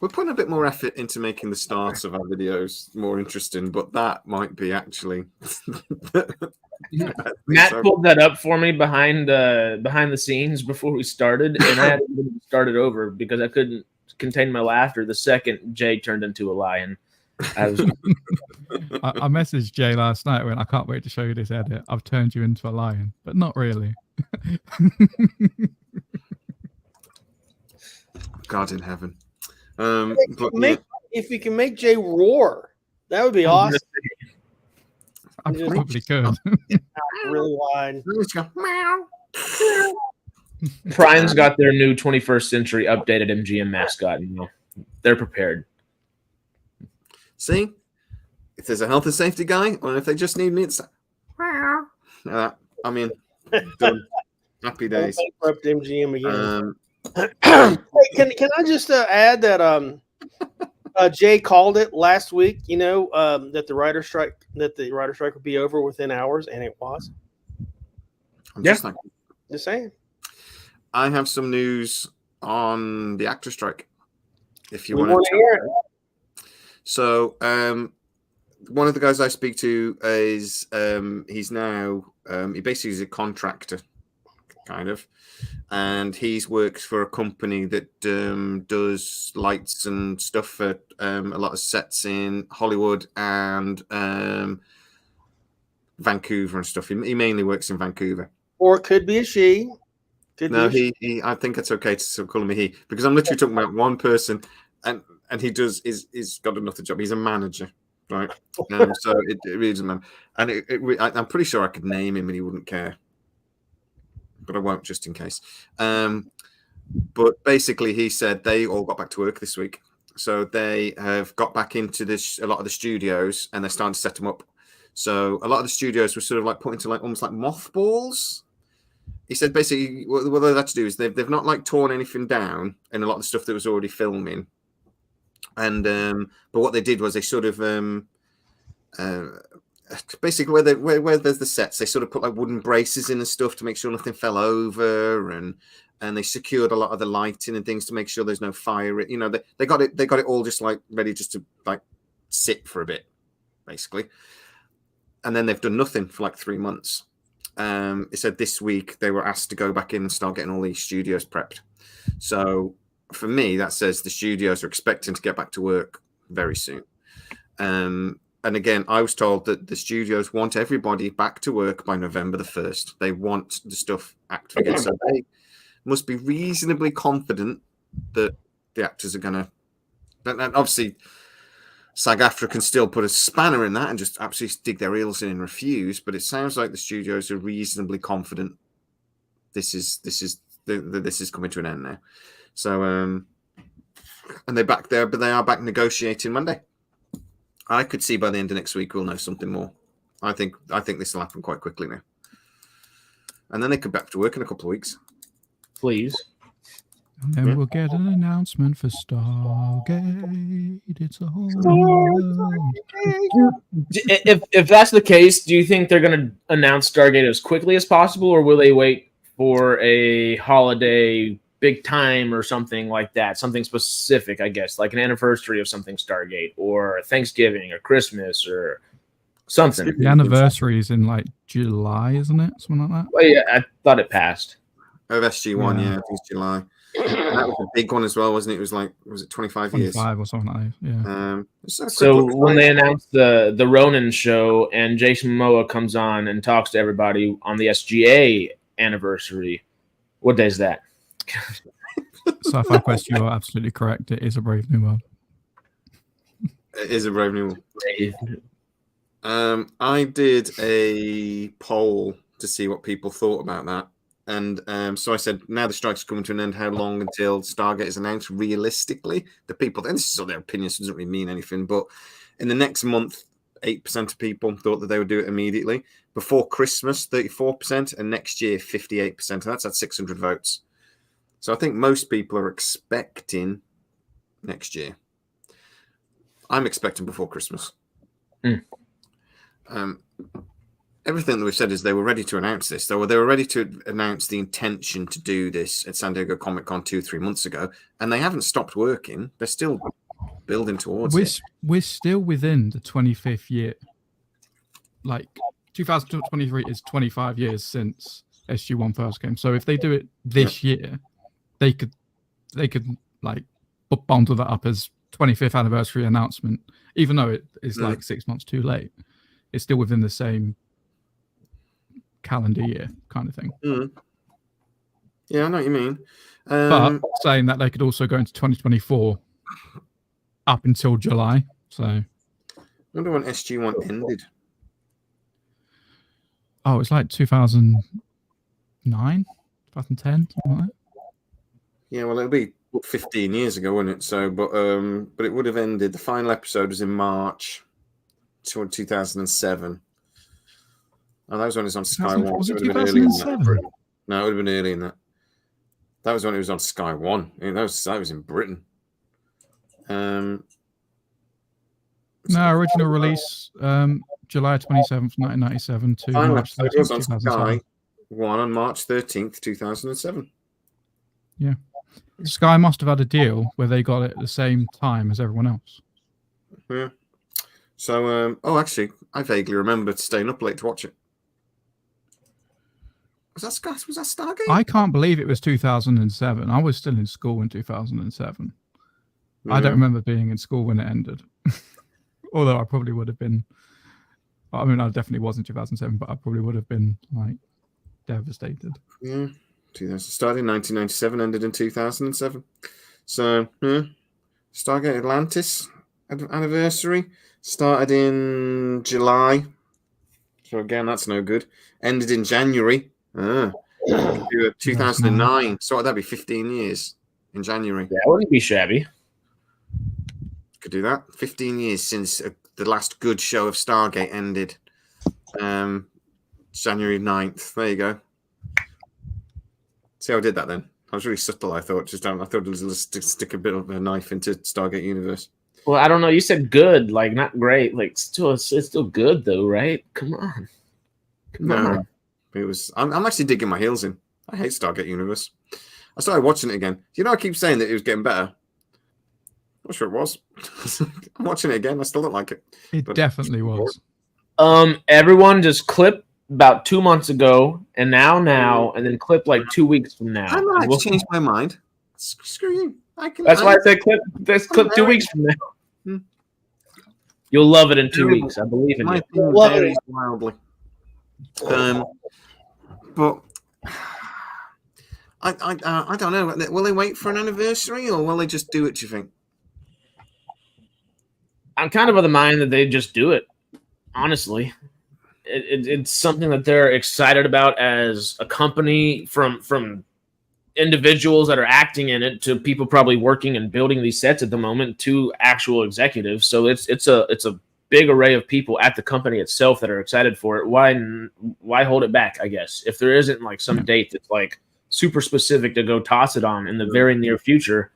We're putting a bit more effort into making the starts of our videos more interesting, but that might be actually. Matt pulled that up for me behind the scenes before we started, and I had to start it over because I couldn't contain my laughter the second Jay turned into a lion. I messaged Jay last night when I can't wait to show you this edit. I've turned you into a lion, but not really. God in heaven. If you can make Jay roar, that would be awesome. I probably could. Really wide. Prime's got their new 21st century updated MGM mascot, and they're prepared. See, if there's a health and safety guy, or if they just need me, it's I mean, done. Happy days. Bankrupt MGM again. Hey, can I just add that Jay called it last week? You know that the writer strike would be over within hours, and it was. Just saying. I have some news on the actor strike. If you want to hear it. So, one of the guys I speak to is he's now he basically is a contractor, kind of, and he's works for a company that does lights and stuff for a lot of sets in Hollywood and Vancouver and stuff. He mainly works in Vancouver. Or it could be a she. He. I think it's okay to call him a he because I'm literally talking about one person, and he's got another job. He's a manager, right? So it really doesn't matter. And I'm pretty sure I could name him and he wouldn't care, but I won't just in case. But basically, he said they all got back to work this week, so they have got back into a lot of the studios and they're starting to set them up. So a lot of the studios were sort of like put into like almost like mothballs. He said basically what they've had to do is they've not like torn anything down in a lot of the stuff that was already filming. And but what they did was they sort of basically where there's the sets, they sort of put like wooden braces in and stuff to make sure nothing fell over, and they secured a lot of the lighting and things to make sure there's no fire. You know, they got it all just like ready just to like sit for a bit, basically. And then they've done nothing for like 3 months. It said this week they were asked to go back in and start getting all these studios prepped. So for me, that says the studios are expecting to get back to work very soon. And again, I was told that the studios want everybody back to work by November the 1st. They want the stuff active again. So they must be reasonably confident that the actors are going to... And obviously, SAG-AFTRA can still put a spanner in that and just absolutely dig their heels in and refuse. But it sounds like the studios are reasonably confident this is coming to an end now. So, and they're back there, but they are back negotiating Monday. I could see by the end of next week we'll know something more. I think this will happen quite quickly now, and then they could back to work in a couple of weeks. Please. And then we'll get an announcement for Stargate. It's a whole world. If that's the case, do you think they're going to announce Stargate as quickly as possible, or will they wait for a holiday big time or something like that? Something specific, I guess, like an anniversary of something Stargate, or Thanksgiving or Christmas or something. The anniversary is in like July, isn't it? Something like that. Well, yeah, I thought it passed. Of SG1, yeah, I think it's July. And that was a big one as well, wasn't it? It was it 25 years? 25 or something like that, yeah. So when they announced the Ronin show and Jason Momoa comes on and talks to everybody on the SGA anniversary, what day is that? Sci-Fi Quest, you are absolutely correct. It is a Brave New World. It is a Brave New World. I did a poll to see what people thought about that. And so I said, now the strike's coming to an end. How long until Stargate is announced? Realistically, the people, and this is all their opinions, doesn't really mean anything. But in the next month, 8% of people thought that they would do it immediately. Before Christmas, 34%, and next year, 58%. And that's at 600 votes. So I think most people are expecting next year. I'm expecting before Christmas. Everything that we've said is they were ready to announce this. They were ready to announce the intention to do this at San Diego Comic-Con 2-3 months ago, and they haven't stopped working. They're still building towards it. We're still within the 25th year. Like 2023 is 25 years since SG1 first came. So if they do it this year, they could like bundle that up as 25th anniversary announcement, even though it is like 6 months too late. It's still within the same calendar year kind of thing. Yeah, I know what you mean. But saying that they could also go into 2024 up until July. So I wonder when SG1 ended. Oh, it's like 2009, 2010, something like that. Yeah, well, it'll be 15 years ago, wouldn't it? So, but it would have ended. The final episode was in March 2007. Oh, that was when it was on Sky One. Was it would have been early in that. 2007? No, it would have been early in that. That was when it was on Sky One. That was in Britain. No, original release July 27th, 1997 to final March episode 13th, was on 2007. Sky One on March 13th, 2007. Yeah. Sky must have had a deal where they got it at the same time as everyone else. Yeah. So, actually, I vaguely remember staying up late to watch it. Was that Sky? Was that Stargate? I can't believe it was 2007. I was still in school in 2007. Yeah. I don't remember being in school when it ended. Although I probably would have been. I mean, I definitely was in 2007, but I probably would have been like devastated. Yeah. 2000 started in 1997, ended in 2007. So, Stargate Atlantis anniversary started in July. So again, that's no good. Ended in January. 2009. So that'd be 15 years in January. That wouldn't be shabby. Could do that. 15 years since the last good show of Stargate ended. January 9th. There you go. See how I did that then? I was really subtle, I thought. I thought it was just stick a bit of a knife into Stargate universe. Well, I don't know. You said good, like not great. Like still, it's still good though, right? Come on. Come on. It was. I'm actually digging my heels in. I hate Stargate universe. I started watching it again. You know, I keep saying that it was getting better. Not sure it was. I'm watching it again. I still don't like it. It definitely was. Everyone just clip about 2 months ago, and now, and then clip like 2 weeks from now. I might change my mind. Screw you. That's why I said clip. Let's clip 2 weeks from now. You'll love it in 2 weeks. I believe in you. Love it wildly. But I don't know. Will they wait for an anniversary, or will they just do it? Do you think? I'm kind of of the mind that they just do it. Honestly, it's something that they're excited about as a company, from individuals that are acting in it to people probably working and building these sets at the moment to actual executives. So it's a big array of people at the company itself that are excited for it. Why hold it back? I guess if there isn't like some date that's like super specific to go toss it on in the very near future,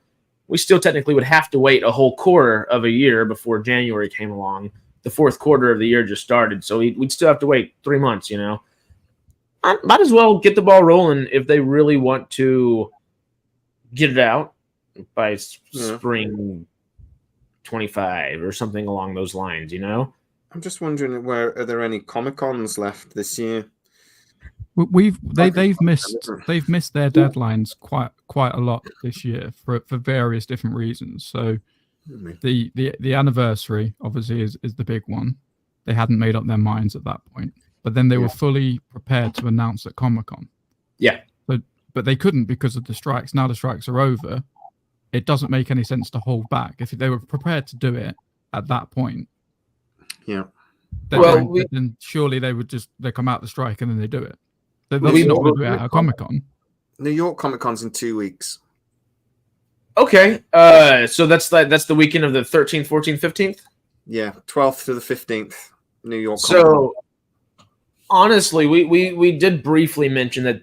we still technically would have to wait a whole quarter of a year before January came along. The fourth quarter of the year just started, so we'd still have to wait 3 months. You know, I might as well get the ball rolling if they really want to get it out by spring 25 or something along those lines. You know, I'm just wondering, are there any Comic-Cons left this year? They've missed their deadlines quite a lot this year for various different reasons. So the anniversary obviously is the big one. They hadn't made up their minds at that point, but then they were fully prepared to announce at Comic-Con. Yeah, but they couldn't because of the strikes. Now the strikes are over. It doesn't make any sense to hold back. If they were prepared to do it at that point, then surely they come out the strike and then they do it. They're obviously not going to do it at a Comic-Con. New York Comic Con's in 2 weeks. Okay. So that's the weekend of the 13th, 14th, 15th? Yeah, 12th to the 15th, New York So, Comic-Con. honestly, we did briefly mention that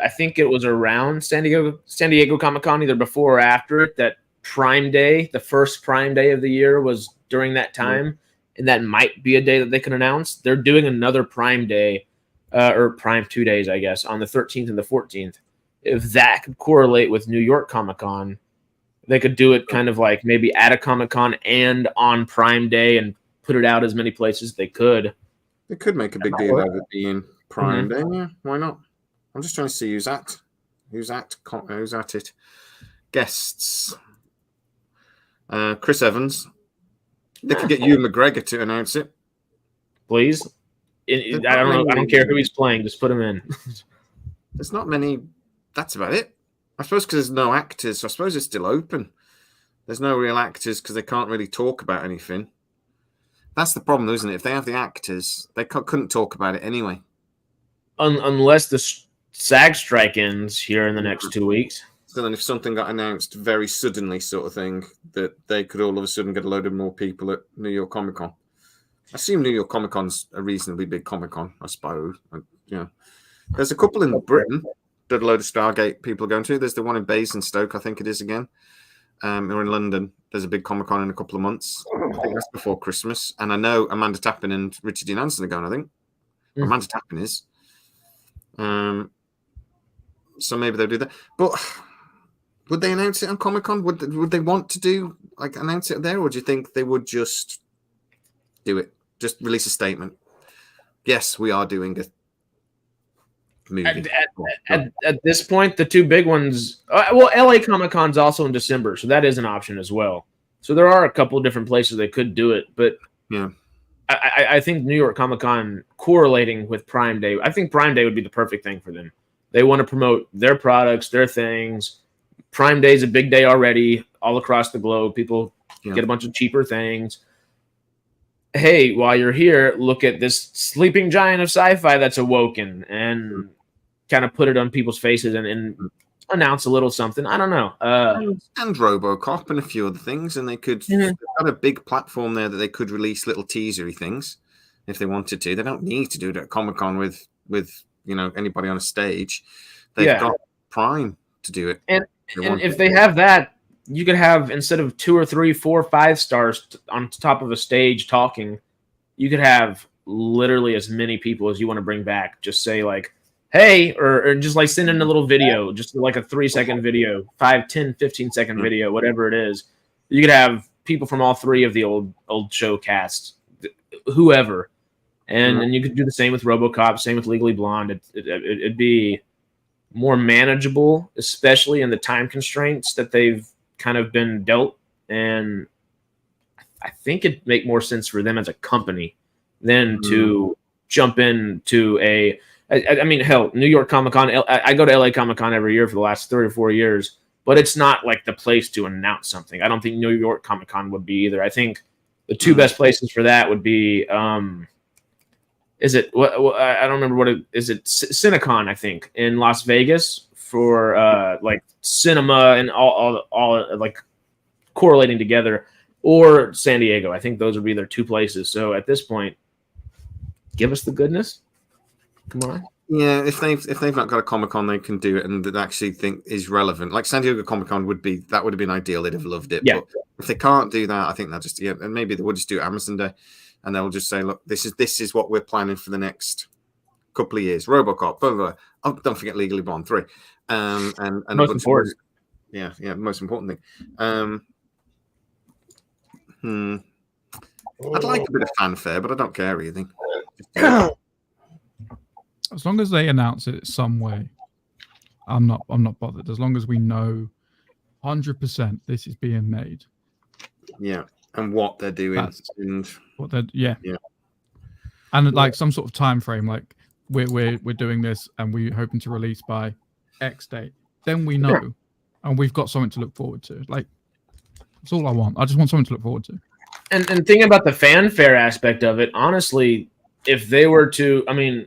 I think it was around San Diego Comic-Con, either before or after it, that Prime Day, the first Prime Day of the year, was during that time, and that might be a day that they can announce. They're doing another Prime Day, or Prime 2 days, I guess, on the 13th and the 14th. If that could correlate with New York Comic-Con, they could do it kind of like maybe at a Comic-Con and on Prime Day and put it out as many places as they could. They could make a big deal out of it being Prime Day. Yeah, why not? I'm just trying to see who's at it. Guests. Chris Evans. They could get Ewan McGregor to announce it. Please. I don't know. I don't care who he's playing. Just put him in. There's not many. That's about it. I suppose because there's no actors. So I suppose it's still open. There's no real actors because they can't really talk about anything. That's the problem, isn't it? If they have the actors, they couldn't talk about it anyway. Unless the SAG strike ends here in the next 2 weeks. So then if something got announced very suddenly sort of thing, that they could all of a sudden get a load of more people at New York Comic Con. I assume New York Comic Con's a reasonably big Comic Con, I suppose. There's a couple in Britain that a load of Stargate people are going to. There's the one in Basingstoke, I think it is again. Or in London, there's a big Comic Con in a couple of months. I think that's before Christmas. And I know Amanda Tappin and Richard Dean Anderson are going, I think. Amanda Tappin is. So maybe they'll do that. But would they announce it on Comic Con? Would they want to announce it there, or do you think they would just do it? Just release a statement. Yes, we are doing a movie. At this point, the two big ones. LA Comic Con's also in December, so that is an option as well. So there are a couple of different places they could do it, but yeah, I think New York Comic Con correlating with Prime Day. I think Prime Day would be the perfect thing for them. They want to promote their products, their things. Prime Day is a big day already all across the globe. People get a bunch of cheaper things. Hey, while you're here, look at this sleeping giant of sci-fi that's awoken, and kind of put it on people's faces and announce a little something. I don't know. And RoboCop and a few other things, and they could they've got a big platform there that they could release little teasery things if they wanted to. They don't need to do it at Comic-Con with anybody on a stage. They've got Prime to do it. And if they have that, you could have, instead of 2 or 3, 4, 5 stars on top of a stage talking, you could have literally as many people as you want to bring back. Just say like, hey, or just like send in a little video, just like a 3-second video, 5, 10, 15-second video, whatever it is. You could have people from all 3 of the old show casts, whoever. And you could do the same with RoboCop, same with Legally Blonde. It'd be more manageable, especially in the time constraints that they've kind of been dealt. And I think it'd make more sense for them as a company than to jump into I mean, hell, New York Comic Con. I go to LA Comic Con every year for the last 3 or 4 years, but it's not like the place to announce something. I don't think New York Comic Con would be either. I think the 2 best places for that would be, is it what I don't remember what it is. It Cinecon, I think, in Las Vegas for like cinema and all like correlating together, or San Diego. I think those would be their 2 places. So at this point, give us the goodness. Come on. Yeah, if they've not got a Comic-Con, they can do it, and that actually think is relevant. Like San Diego Comic-Con would have been ideal. They'd have loved it. Yeah. But if they can't do that, I think they'll just and maybe they would just do Amazon Day, and they'll just say, look, this is what we're planning for the next couple of years. RoboCop, blah, blah, blah. Oh, don't forget Legally Blonde 3. And most important. Yeah, most important thing. I'd like a bit of fanfare, but I don't care really. As long as they announce it some way, I'm not bothered. As long as we know 100% this is being made. Yeah, and what they're doing, and what they're and like some sort of time frame, like we're doing this and we're hoping to release by X date. Then we know, and we've got something to look forward to. Like that's all I want. I just want something to look forward to. And thinking about the fanfare aspect of it, honestly, if they were to, I mean,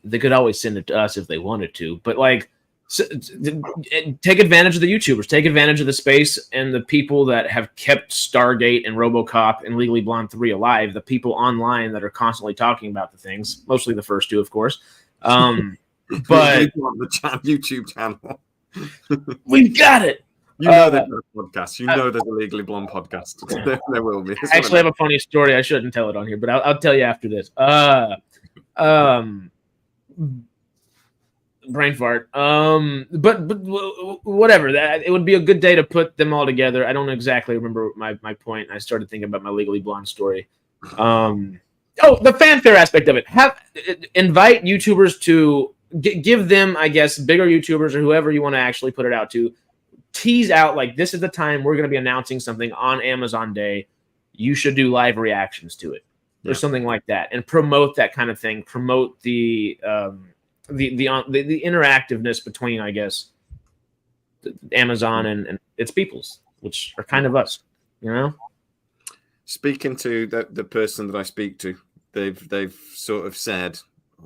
they could always send it to us if they wanted to. But like, take advantage of the YouTubers, take advantage of the space and the people that have kept Stargate and RoboCop and Legally Blonde 3 alive. The people online that are constantly talking about the things, mostly the first two, of course. But the YouTube channel, we've got it. You know there's a podcast. You know there's a Legally Blonde podcast. There will be. I actually have a funny story. I shouldn't tell it on here, but I'll tell you after this. Brain fart. But whatever. That it would be a good day to put them all together. I don't exactly remember my point. I started thinking about my Legally Blonde story. The fanfare aspect of it. Invite YouTubers to give them, I guess, bigger YouTubers or whoever you want to actually put it out to. Tease out like this is the time we're going to be announcing something on Amazon Day. You should do live reactions to it or something like that, and promote that kind of thing. Promote the interactiveness between, I guess, Amazon and its peoples, which are kind of us, you know. Speaking to the person that I speak to, they've sort of said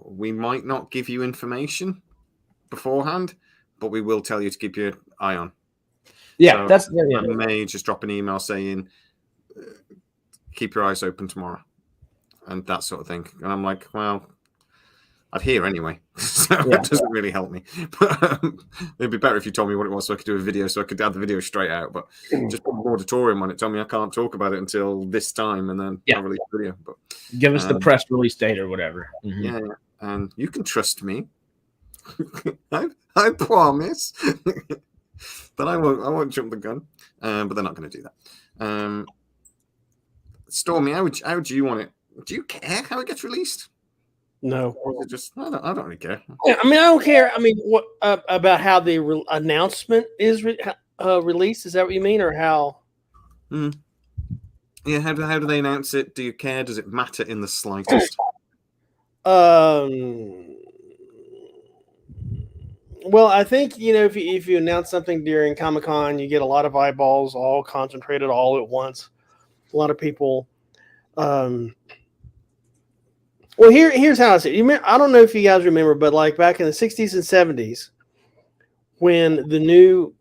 we might not give you information beforehand, but we will tell you to keep your eye on. Yeah, so I may just drop an email saying keep your eyes open tomorrow and that sort of thing. And I'm like, well, I'd hear anyway, so it doesn't really help me. But it'd be better if you told me what it was so I could do a video, so I could add the video straight out. But just put an auditorium on it, tell me I can't talk about it until this time, and then I'll release the video. But give us the press release date or whatever. Mm-hmm. Yeah, and you can trust me. I promise. But I won't jump the gun. But they're not going to do that. Stormy, how would you want it? Do you care how it gets released? No. Or is it just I don't really care. Yeah, I mean, I don't care. I mean, what about how the announcement is released? Is that what you mean, or how? Yeah. How do they announce it? Do you care? Does it matter in the slightest? Well, I think if you announce something during Comic-Con, you get a lot of eyeballs all concentrated all at once. A lot of people. Well, here's how I see it. I don't know if you guys remember, but like back in the 60s and 70s, when the new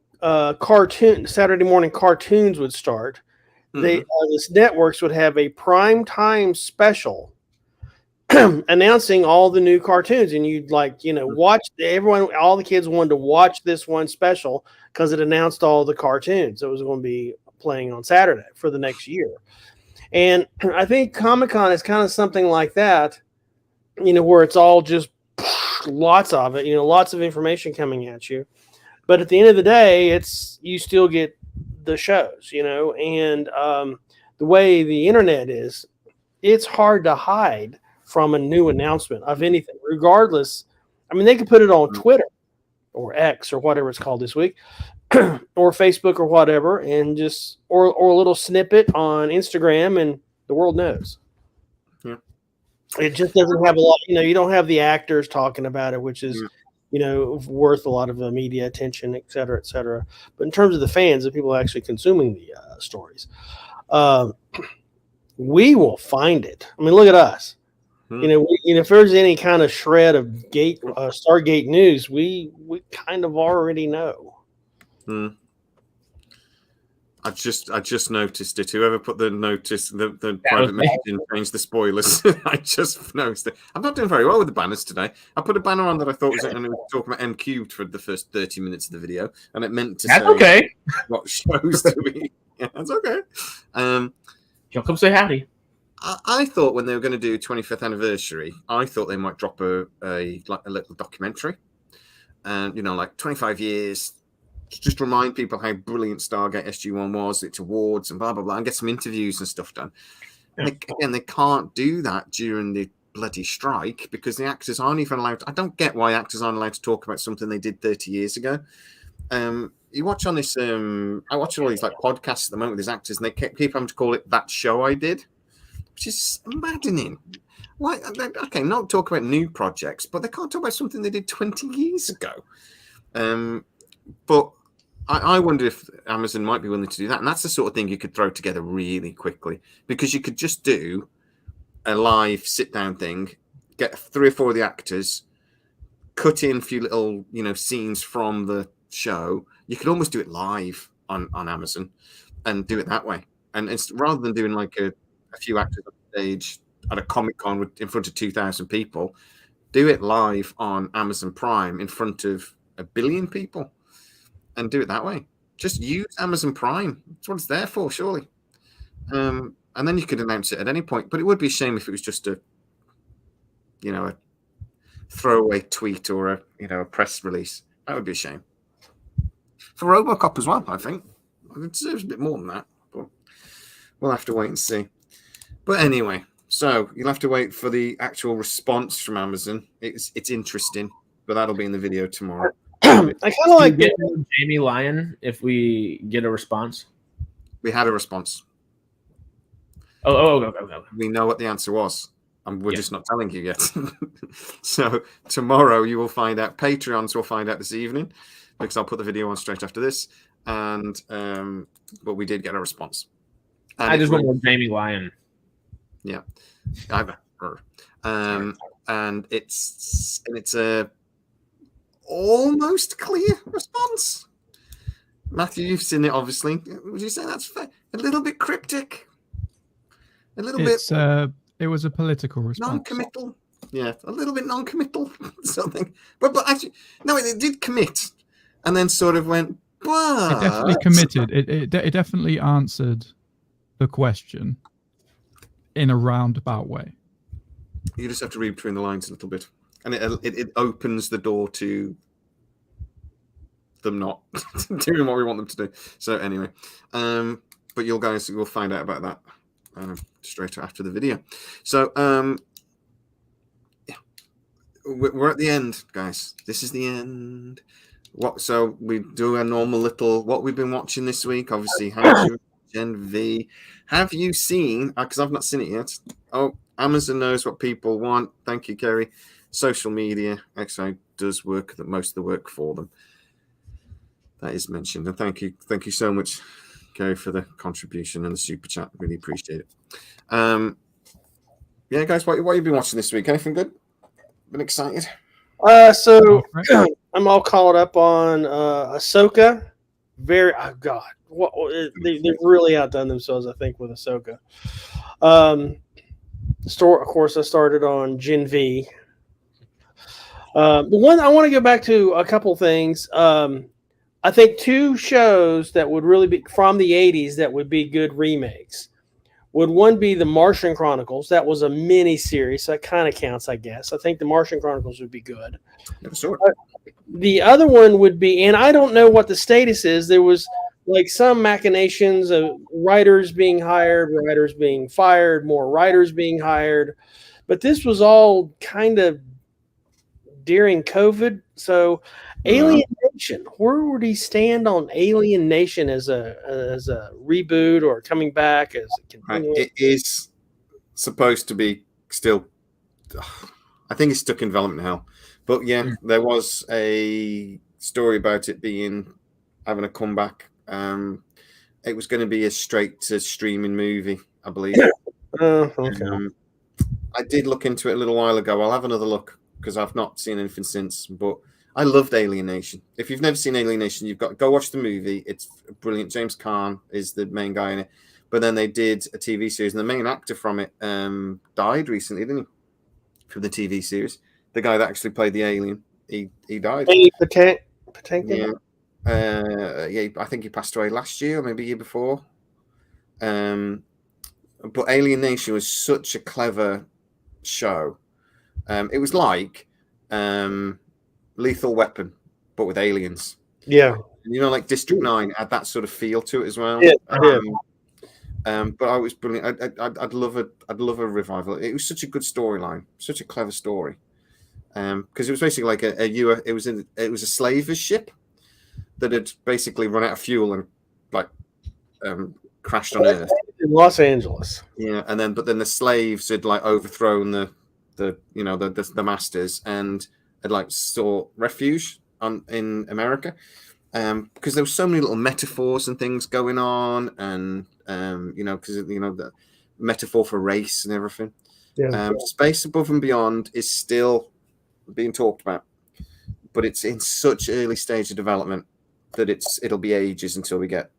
Saturday morning cartoons would start, these networks would have a prime time special announcing all the new cartoons, and you'd watch all the kids wanted to watch this one special because it announced all the cartoons that was going to be playing on Saturday for the next year. And I think Comic-Con is kind of something like that, where it's all just lots of it, lots of information coming at you. But at the end of the day, you still get the shows, and the way the internet is, it's hard to hide from a new announcement of anything, regardless. I mean, they could put it on Twitter or X or whatever it's called this week, or Facebook or whatever, and just or a little snippet on Instagram, and the world knows. Yeah. It just doesn't have a lot. You don't have the actors talking about it, which is worth a lot of media attention, et cetera, et cetera. But in terms of the fans, the people actually consuming the stories, we will find it. I mean, look at us. If there's any kind of shred of Stargate news, we kind of already know. I just noticed it. Whoever put the notice, the private messaging changed the spoilers. I just noticed it. I'm not doing very well with the banners today. I put a banner on that I thought was and it was talking about M-Cubed for the first 30 minutes of the video, and it meant to say what shows to be. Yeah, that's okay. He'll come say howdy. I thought when they were going to do 25th anniversary, I thought they might drop a little documentary, and like 25 years, just remind people how brilliant Stargate SG-1 was, its awards and blah blah blah, and get some interviews and stuff done. Yeah. They can't do that during the bloody strike because the actors aren't even allowed. I don't get why actors aren't allowed to talk about something they did 30 years ago. You watch on this. I watch all these podcasts at the moment with these actors, and they keep having to call it "that show I did." Which is maddening. Why? Okay, not talk about new projects, but they can't talk about something they did 20 years ago. But I wonder if Amazon might be willing to do that. And that's the sort of thing you could throw together really quickly, because you could just do a live sit-down thing, get 3 or 4 of the actors, cut in a few little, scenes from the show, you could almost do it live on Amazon and do it that way. And it's rather than doing like a few actors on stage at a Comic-Con in front of 2,000 people, do it live on Amazon Prime in front of 1 billion people and do it that way. Just use Amazon Prime. That's what it's there for, surely. And then you could announce it at any point. But it would be a shame if it was just a throwaway tweet or a press release. That would be a shame. For RoboCop as well, I think. It deserves a bit more than that. But we'll have to wait and see. But anyway, so you'll have to wait for the actual response from Amazon. It's interesting, but that'll be in the video tomorrow. I kind of like get Jamie Lyon if we get a response. We had a response. Oh. We know what the answer was, and we're just not telling you yet. So tomorrow you will find out. Patreons will find out this evening, because I'll put the video on straight after this. And but we did get a response. And I just want more Jamie Lyon. Yeah, and it's a almost clear response. Matthew, you've seen it, obviously. Would you say that's fair? A little bit cryptic, a little bit. It was a political response. Non-committal. Yeah, a little bit non-committal, something. But actually, no, it did commit, and then sort of went. But... It definitely committed. It definitely answered the question in a roundabout way. You just have to read between the lines a little bit, and it opens the door to them not doing what we want them to do. So anyway, but you guys will find out about that straight after the video. So yeah, we're at the end, guys. This is the end. So we do a normal little what we've been watching this week. Obviously, Gen V. Have you seen? Because I've not seen it yet. Oh, Amazon knows what people want. Thank you, Kerry. Social media actually does most of the work for them. That is mentioned, and thank you so much, Kerry, for the contribution and the super chat. Really appreciate it. Yeah, guys, what have you been watching this week? Anything good? Been excited? So I'm all caught up on Ahsoka. They've really outdone themselves, I think, with Ahsoka. Of course, I started on Gen V. The one I want to go back to a couple things. I think 2 shows that would really be from the 80s that would be good remakes. Would one be The Martian Chronicles? That was a mini series, so that kind of counts, I guess. I think The Martian Chronicles would be good. The other one would be, and I don't know what the status is. There was like some machinations of writers being hired, writers being fired, more writers being hired, but this was all kind of during COVID. So, Alien Nation, where would he stand on Alien Nation as a reboot or coming back as a continuing? It is supposed to be still. I think it's stuck in development hell, but yeah, there was a story about it having a comeback. It was going to be a straight to streaming movie, I believe. Okay. I did look into it a little while ago. I'll have another look because I've not seen anything since, but I loved Alien Nation. If you've never seen Alien Nation, you've got to go watch the movie. It's brilliant. James Caan is the main guy in it. But then they did a TV series, and the main actor from it died recently, didn't he? From the TV series, the guy that actually played the alien, he died. Yeah, I think he passed away last year, or maybe a year before. But Alien Nation was such a clever show. It was like Lethal Weapon, but with aliens. Yeah. Like District 9 had that sort of feel to it as well. Yeah. But I was brilliant. I'd love a revival. It was such a good storyline, such a clever story. Because it was basically like it was a slaver's ship that had basically run out of fuel and crashed on Earth in Los Angeles. Yeah, but then the slaves had overthrown the masters and had sought refuge in America. Because there were so many little metaphors and things going on, and because the metaphor for race and everything. Yeah. Space Above and Beyond is still being talked about. but it's in such early stage of development that it'll be ages until we get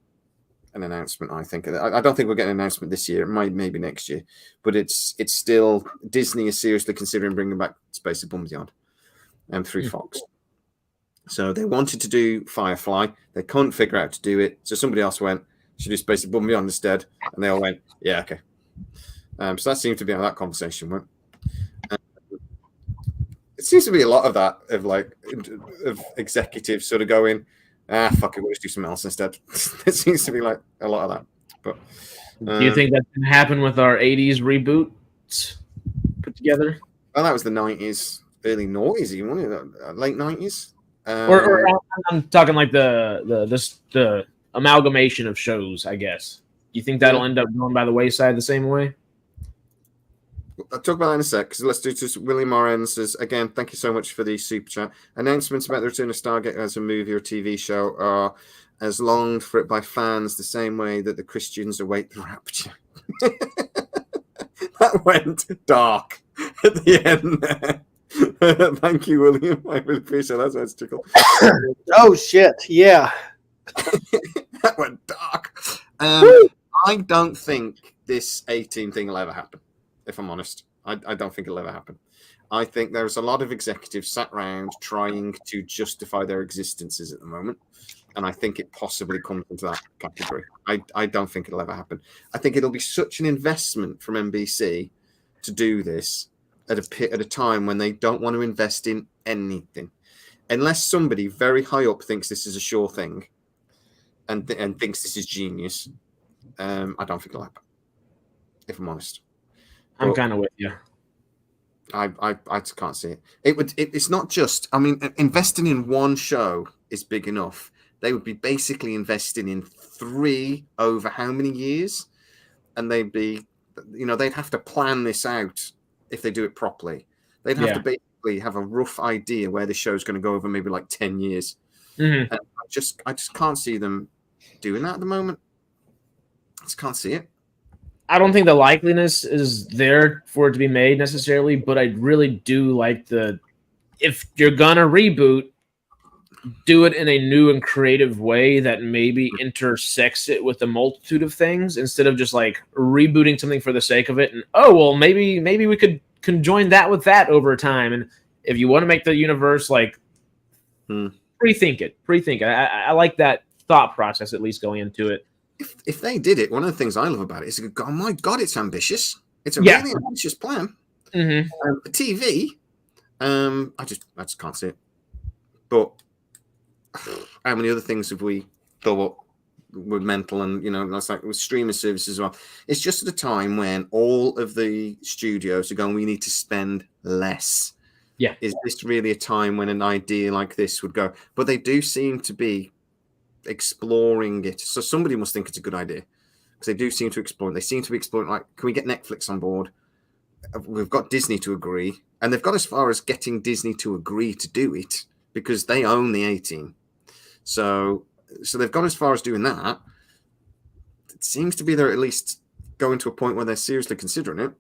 an announcement. I think I don't think we'll get an announcement this year. It might maybe next year, but it's still Disney is seriously considering bringing back Space Above Beyond through Fox. So they wanted to do Firefly, they couldn't figure out how to do it, so somebody else went, should do Space Above Beyond instead, and they all went, yeah, okay. So that seemed to be how that conversation went. It seems to be a lot of that, of executives sort of going, fuck it, we'll just do something else instead. It seems to be like a lot of that. But do you think that can happen with our 80s reboots put together? Well, that was the 90s, early noughties, even wasn't it? Late 90s. Or I'm talking like the amalgamation of shows, I guess. You think that'll end up going by the wayside the same way? I'll talk about that in a sec, because let's do just William Moran says, again, thank you so much for the super chat. Announcements about the return of Stargate as a movie or TV show are as longed for it by fans the same way that the Christians await the rapture. That went dark at the end there. Thank you, William. I really appreciate that. That's tickled. Oh, shit. Yeah. That went dark. I don't think this 18 thing will ever happen. If I'm honest, I don't think it'll ever happen. I think there's a lot of executives sat around trying to justify their existences at the moment, and I think it possibly comes into that category. I don't think it'll ever happen. I think it'll be such an investment from NBC to do this at a time when they don't want to invest in anything, unless somebody very high up thinks this is a sure thing, and thinks this is genius. I don't think it'll happen. If I'm honest. I'm kind of with you. I just can't see it. It's not just. I mean, investing in one show is big enough. They would be basically investing in 3 over how many years, and they'd have to plan this out if they do it properly. They'd have to basically have a rough idea where the show's going to go over maybe like 10 years. Mm-hmm. And I just can't see them doing that at the moment. I just can't see it. I don't think the likeliness is there for it to be made necessarily, but I really do like if you're gonna reboot, do it in a new and creative way that maybe intersects it with a multitude of things instead of just like rebooting something for the sake of it. And maybe we could conjoin that with that over time. And if you want to make the universe like rethink it. I like that thought process at least going into it. If they did it, one of the things I love about it is, oh my God, it's ambitious. It's a really ambitious plan. Mm-hmm. TV, I just can't see it. But how many other things have we thought were mental? And that's like with streaming services as well. It's just at a time when all of the studios are going, we need to spend less. Yeah, is this really a time when an idea like this would go? But they do seem to be exploring it, so somebody must think it's a good idea, because they do seem to explore it. They seem to be exploring, like, can we get Netflix on board? We've got Disney to agree, and they've got as far as getting Disney to agree to do it because they own the 18. So they've got as far as doing that. It seems to be they're at least going to a point where they're seriously considering it.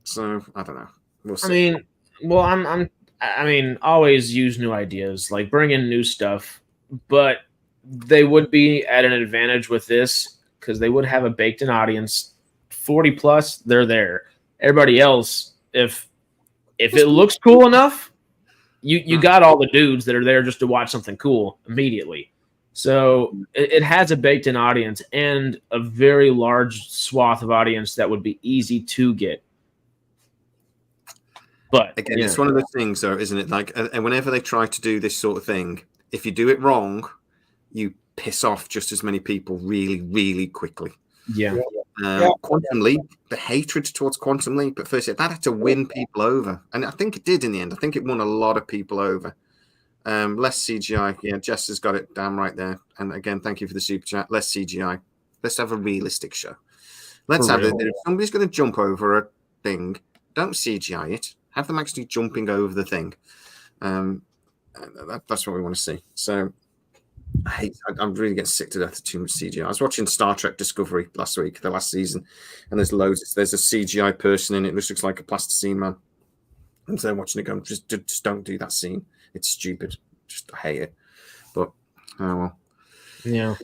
So I don't know. We'll see. I mean, always use new ideas, like bring in new stuff, but they would be at an advantage with this because they would have a baked-in audience. 40 plus, they're there. Everybody else, if it looks cool enough, you got all the dudes that are there just to watch something cool immediately. So it has a baked-in audience and a very large swath of audience that would be easy to get. But again, it's one of those things, though, isn't it? Like, and whenever they try to do this sort of thing, if you do it wrong, you piss off just as many people really, really quickly. Yeah. Quantum Leap, the hatred towards Quantum Leap at first, that had to win people over. And I think it did in the end. I think it won a lot of people over. Less CGI. Yeah, Jess has got it damn right there. And again, thank you for the super chat. Less CGI. Let's have a realistic show. Let's have it. If somebody's going to jump over a thing, don't CGI it. Have them actually jumping over the thing. That's what we want to see. So I'm really getting sick to death of too much CGI. I was watching Star Trek Discovery last week, the last season, and there's a CGI person in it. It looks like a plasticine man. And so I'm watching it going, just don't do that scene. It's stupid. just hate it. But oh well. Yeah.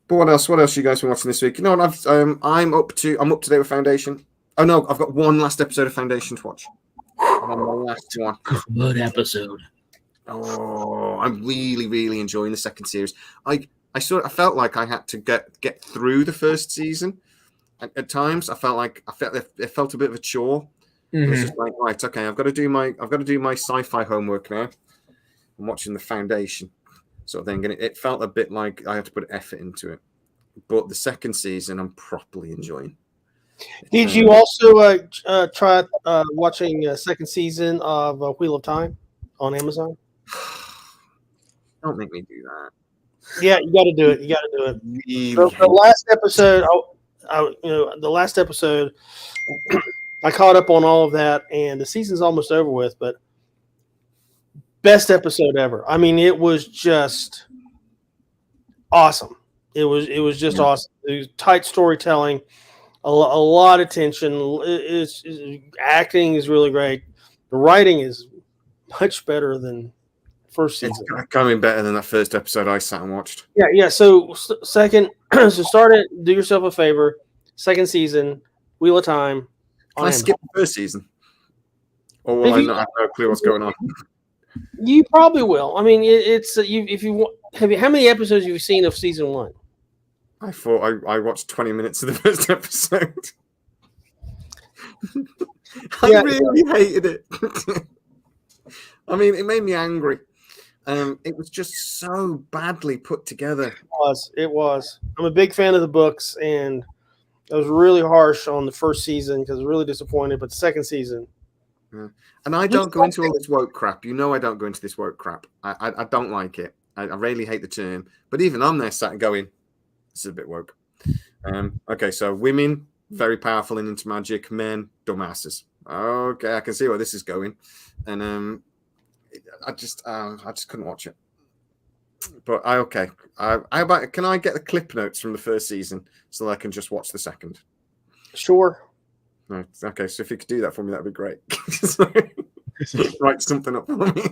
But what else? What else you guys been watching this week? You know what? I'm up to date with Foundation. Oh no, I've got one last episode of Foundation to watch. The last one. Good episode. Oh, I'm really enjoying the second series. I felt like I had to get through the first season. At times, it felt a bit of a chore. It was just like, right, okay, I've got to do my sci-fi homework now. I'm watching the Foundation sort of thing, and it felt a bit like I had to put effort into it. But the second season, I'm properly enjoying. Did you also try watching second season of Wheel of Time on Amazon? Don't make me do that. Yeah, you got to do it. You got to do it. Really The last episode, the last episode, I caught up on all of that, and the season's almost over with. But best episode ever. I mean, it was just awesome. It was just awesome. It was tight storytelling, a lot of tension. It's acting is really great. The writing is much better than first season. It's coming better than that first episode I sat and watched. Yeah. So second, so start it. Do yourself a favor. Second season, Wheel of Time. Can I skip the first season? Or will I not have no clue what's going on? You probably will. I mean, it's you. If you want, how many episodes have you seen of season 1? I thought I watched 20 minutes of the first episode. I really hated it. I mean, it made me angry. It was just so badly put together. It was. I'm a big fan of the books, and I was really harsh on the first season because I was really disappointed. But the second season, and I don't go into all this woke crap. You know, I don't go into this woke crap. I don't like it. I really hate the term. But even I'm there sat going, this is a bit woke. Okay, so women very powerful and into magic, men dumbasses. Okay, I can see where this is going, and I just couldn't watch it. But how about, can I get the clip notes from the first season so that I can just watch the second? Sure. Right. Okay, so if you could do that for me, that'd be great. Write something up for me.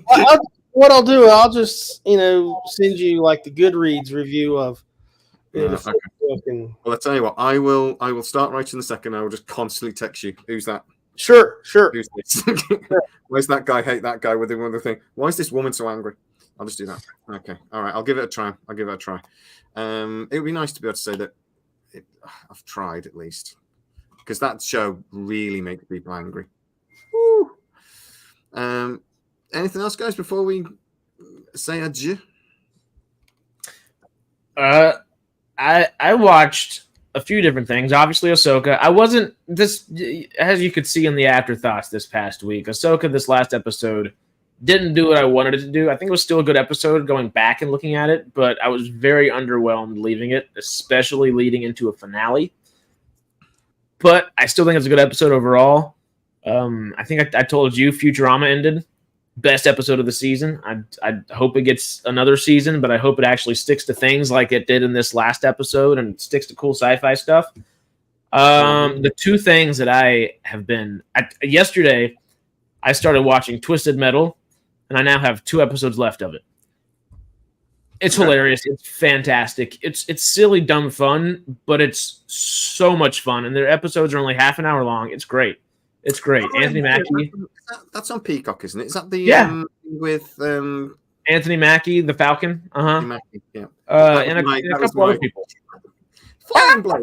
What I'll do, I'll just send you like the Goodreads review of the first book. And well, I tell you what, I will start writing the second. I will just constantly text you. Who's that? Sure. Who's this? Where's that guy? Hate that guy with the other thing. Why is this woman so angry? I'll just do that. Okay. All right. I'll give it a try. It would be nice to be able to say that I've tried at least, because that show really makes people angry. Woo. Anything else, guys, before we say adieu? I watched a few different things. Obviously, Ahsoka. I wasn't this, as you could see in the afterthoughts this past week. Ahsoka, this last episode, didn't do what I wanted it to do. I think it was still a good episode going back and looking at it, but I was very underwhelmed leaving it, especially leading into a finale. But I still think it's a good episode overall. I think I told you Futurama ended. Best episode of the season. I hope it gets another season, but I hope it actually sticks to things like it did in this last episode and sticks to cool sci-fi stuff. The two things that I have been... yesterday, I started watching Twisted Metal, and I now have 2 episodes left of it. It's hilarious. It's fantastic. It's silly, dumb fun, but it's so much fun. And their episodes are only half an hour long. It's great. It's great. Anthony Mackie. That's on Peacock, isn't it? Is that the with Anthony Mackie, the Falcon? Mackie, yeah. And a couple other people. Flying Blade.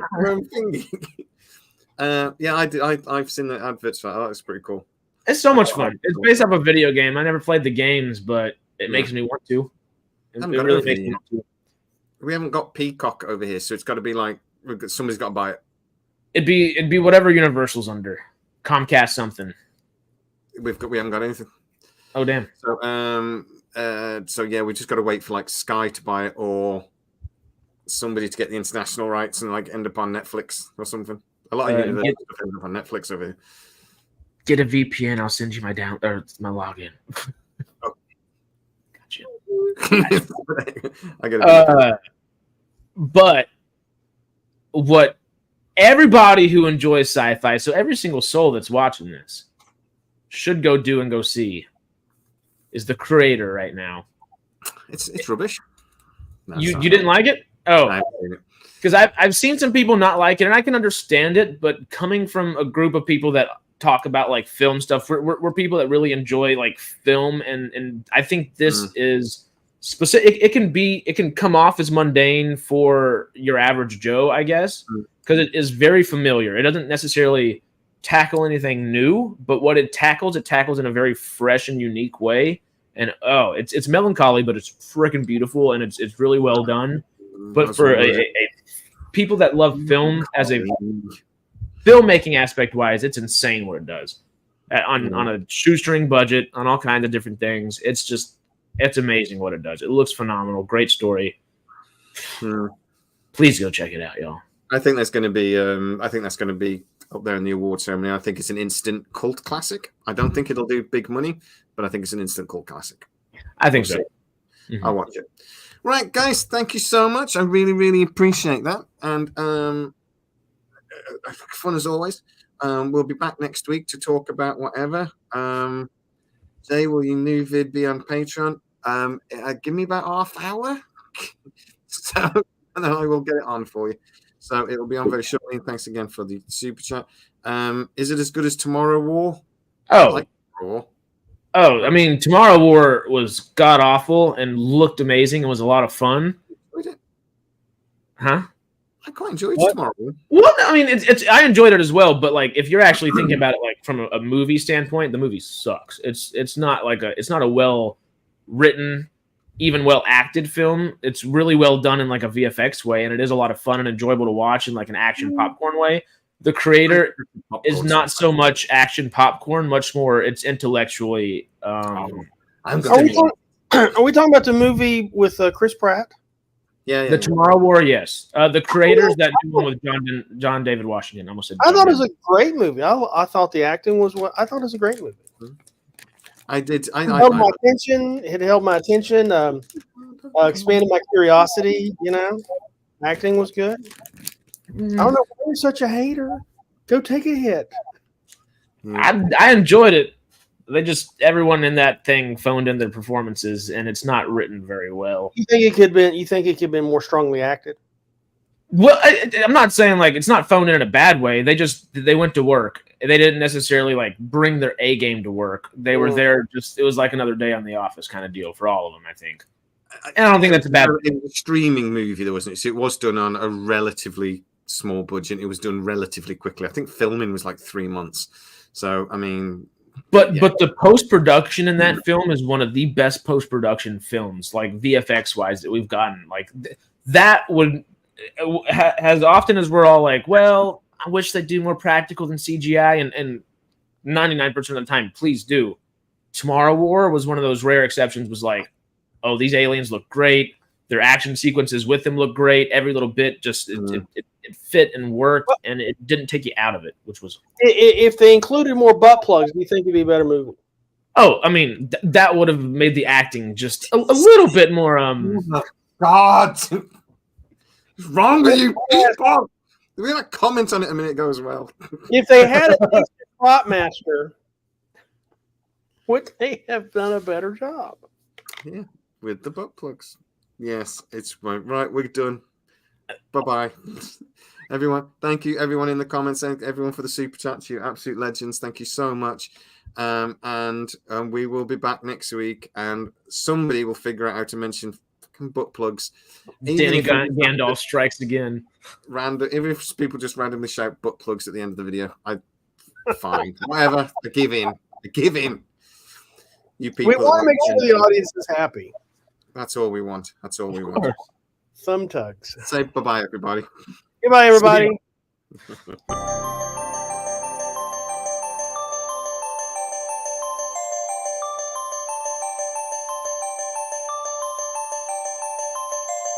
Yeah, I've seen the adverts for that. That was pretty cool. It's so much fun. It's based off a video game. I never played the games, but it makes me want to. It really makes me want to. We haven't got Peacock over here, so it's got to be like somebody's got to buy it. It'd be whatever Universal's under. Comcast something. We haven't got anything. Oh damn. So yeah, we just got to wait for like Sky to buy it or somebody to get the international rights and like end up on Netflix or something. A lot of Universal stuff end up on Netflix over here. Get a VPN. I'll send you my login. Oh. Gotcha. I get it. But what everybody who enjoys sci-fi, so every single soul that's watching this, should go do and go see is the creator right now It's rubbish. No, You didn't like it? Oh, because I've seen some people not like it, and I can understand it. But coming from a group of people that talk about like film stuff, we're people that really enjoy like film, and I think this is specific. It can come off as mundane for your average Joe, I guess, because it is very familiar. It doesn't necessarily tackle anything new, but what it tackles in a very fresh and unique way. And it's melancholy, but it's freaking beautiful, and it's really well done. But for a people that love film as a filmmaking aspect wise, it's insane what it does on a shoestring budget, on all kinds of different things. It's amazing what it does. It looks phenomenal. Great story. Please go check it out, y'all. I think that's going to be up there in the award ceremony. I think it's an instant cult classic. I don't think it'll do big money, but I think it's an instant cult classic. I think so. I'll watch it. Right, guys, thank you so much. I really, really appreciate that. And fun as always. We'll be back next week to talk about whatever. Jay, will your new vid be on Patreon? Give me about half hour. So and then I will get it on for you. So it'll be on very shortly. Thanks again for the super chat. Is it as good as Tomorrow War? I mean, Tomorrow War was god awful and looked amazing and was a lot of fun. Huh? I quite enjoyed Tomorrow War. Well, I mean, I enjoyed it as well, but like if you're actually thinking about it like from a movie standpoint, the movie sucks. It's not a well written, even well acted film. It's really well done in like a VFX way, and it is a lot of fun and enjoyable to watch in like an action popcorn way. The creator is not so much action popcorn, much more it's intellectually. Are we talking about the movie with Chris Pratt? Yeah. The Tomorrow War, yes. The creators that do one with John David Washington. I almost said. I thought it was a great movie. I thought the acting was what I thought it was a great movie. I did. It held my attention. It held my attention. Expanded my curiosity. Acting was good. I don't know why you're such a hater. Go take a hit. I enjoyed it. Everyone in that thing phoned in their performances, and it's not written very well. You think it could be more strongly acted? Well, I'm not saying like it's not phoned in a bad way. They went to work. They didn't necessarily like bring their A game to work. They were there it was like another day on the office kind of deal for all of them, I think. And I don't think that's a bad thing. The streaming movie there wasn't. So it was done on a relatively small budget. It was done relatively quickly. I think filming was like 3 months. So I mean, but the post production in that film is one of the best post production films, like VFX wise, that we've gotten. Like that would, as often as we're all like, well, I wish they'd do more practical than CGI, and 99% of the time, please do. Tomorrow War was one of those rare exceptions. Was like, oh, these aliens look great. Their action sequences with them look great. Every little bit just it fit and worked, and it didn't take you out of it, which was. If they included more butt plugs, do you think it'd be a better movie? Oh, I mean, that would have made the acting just a little bit more. Oh my God, what's wrong with you people? We had a comment on it a minute ago as well. If they had a plot master, would they have done a better job? Yeah, with the butt plugs. Yes, it's right. We're done. Bye-bye. Everyone, thank you. Everyone in the comments, thank everyone for the super chat. You absolute legends. Thank you so much. And we will be back next week, and somebody will figure out how to mention fucking butt plugs. Danny Gandalf strikes again. Even if people just randomly shout butt plugs at the end of the video, fine. Whatever. I give in. You people. We want to make sure the audience is happy. That's all we want. Thumb tugs. Say bye-bye, everybody. Goodbye, everybody.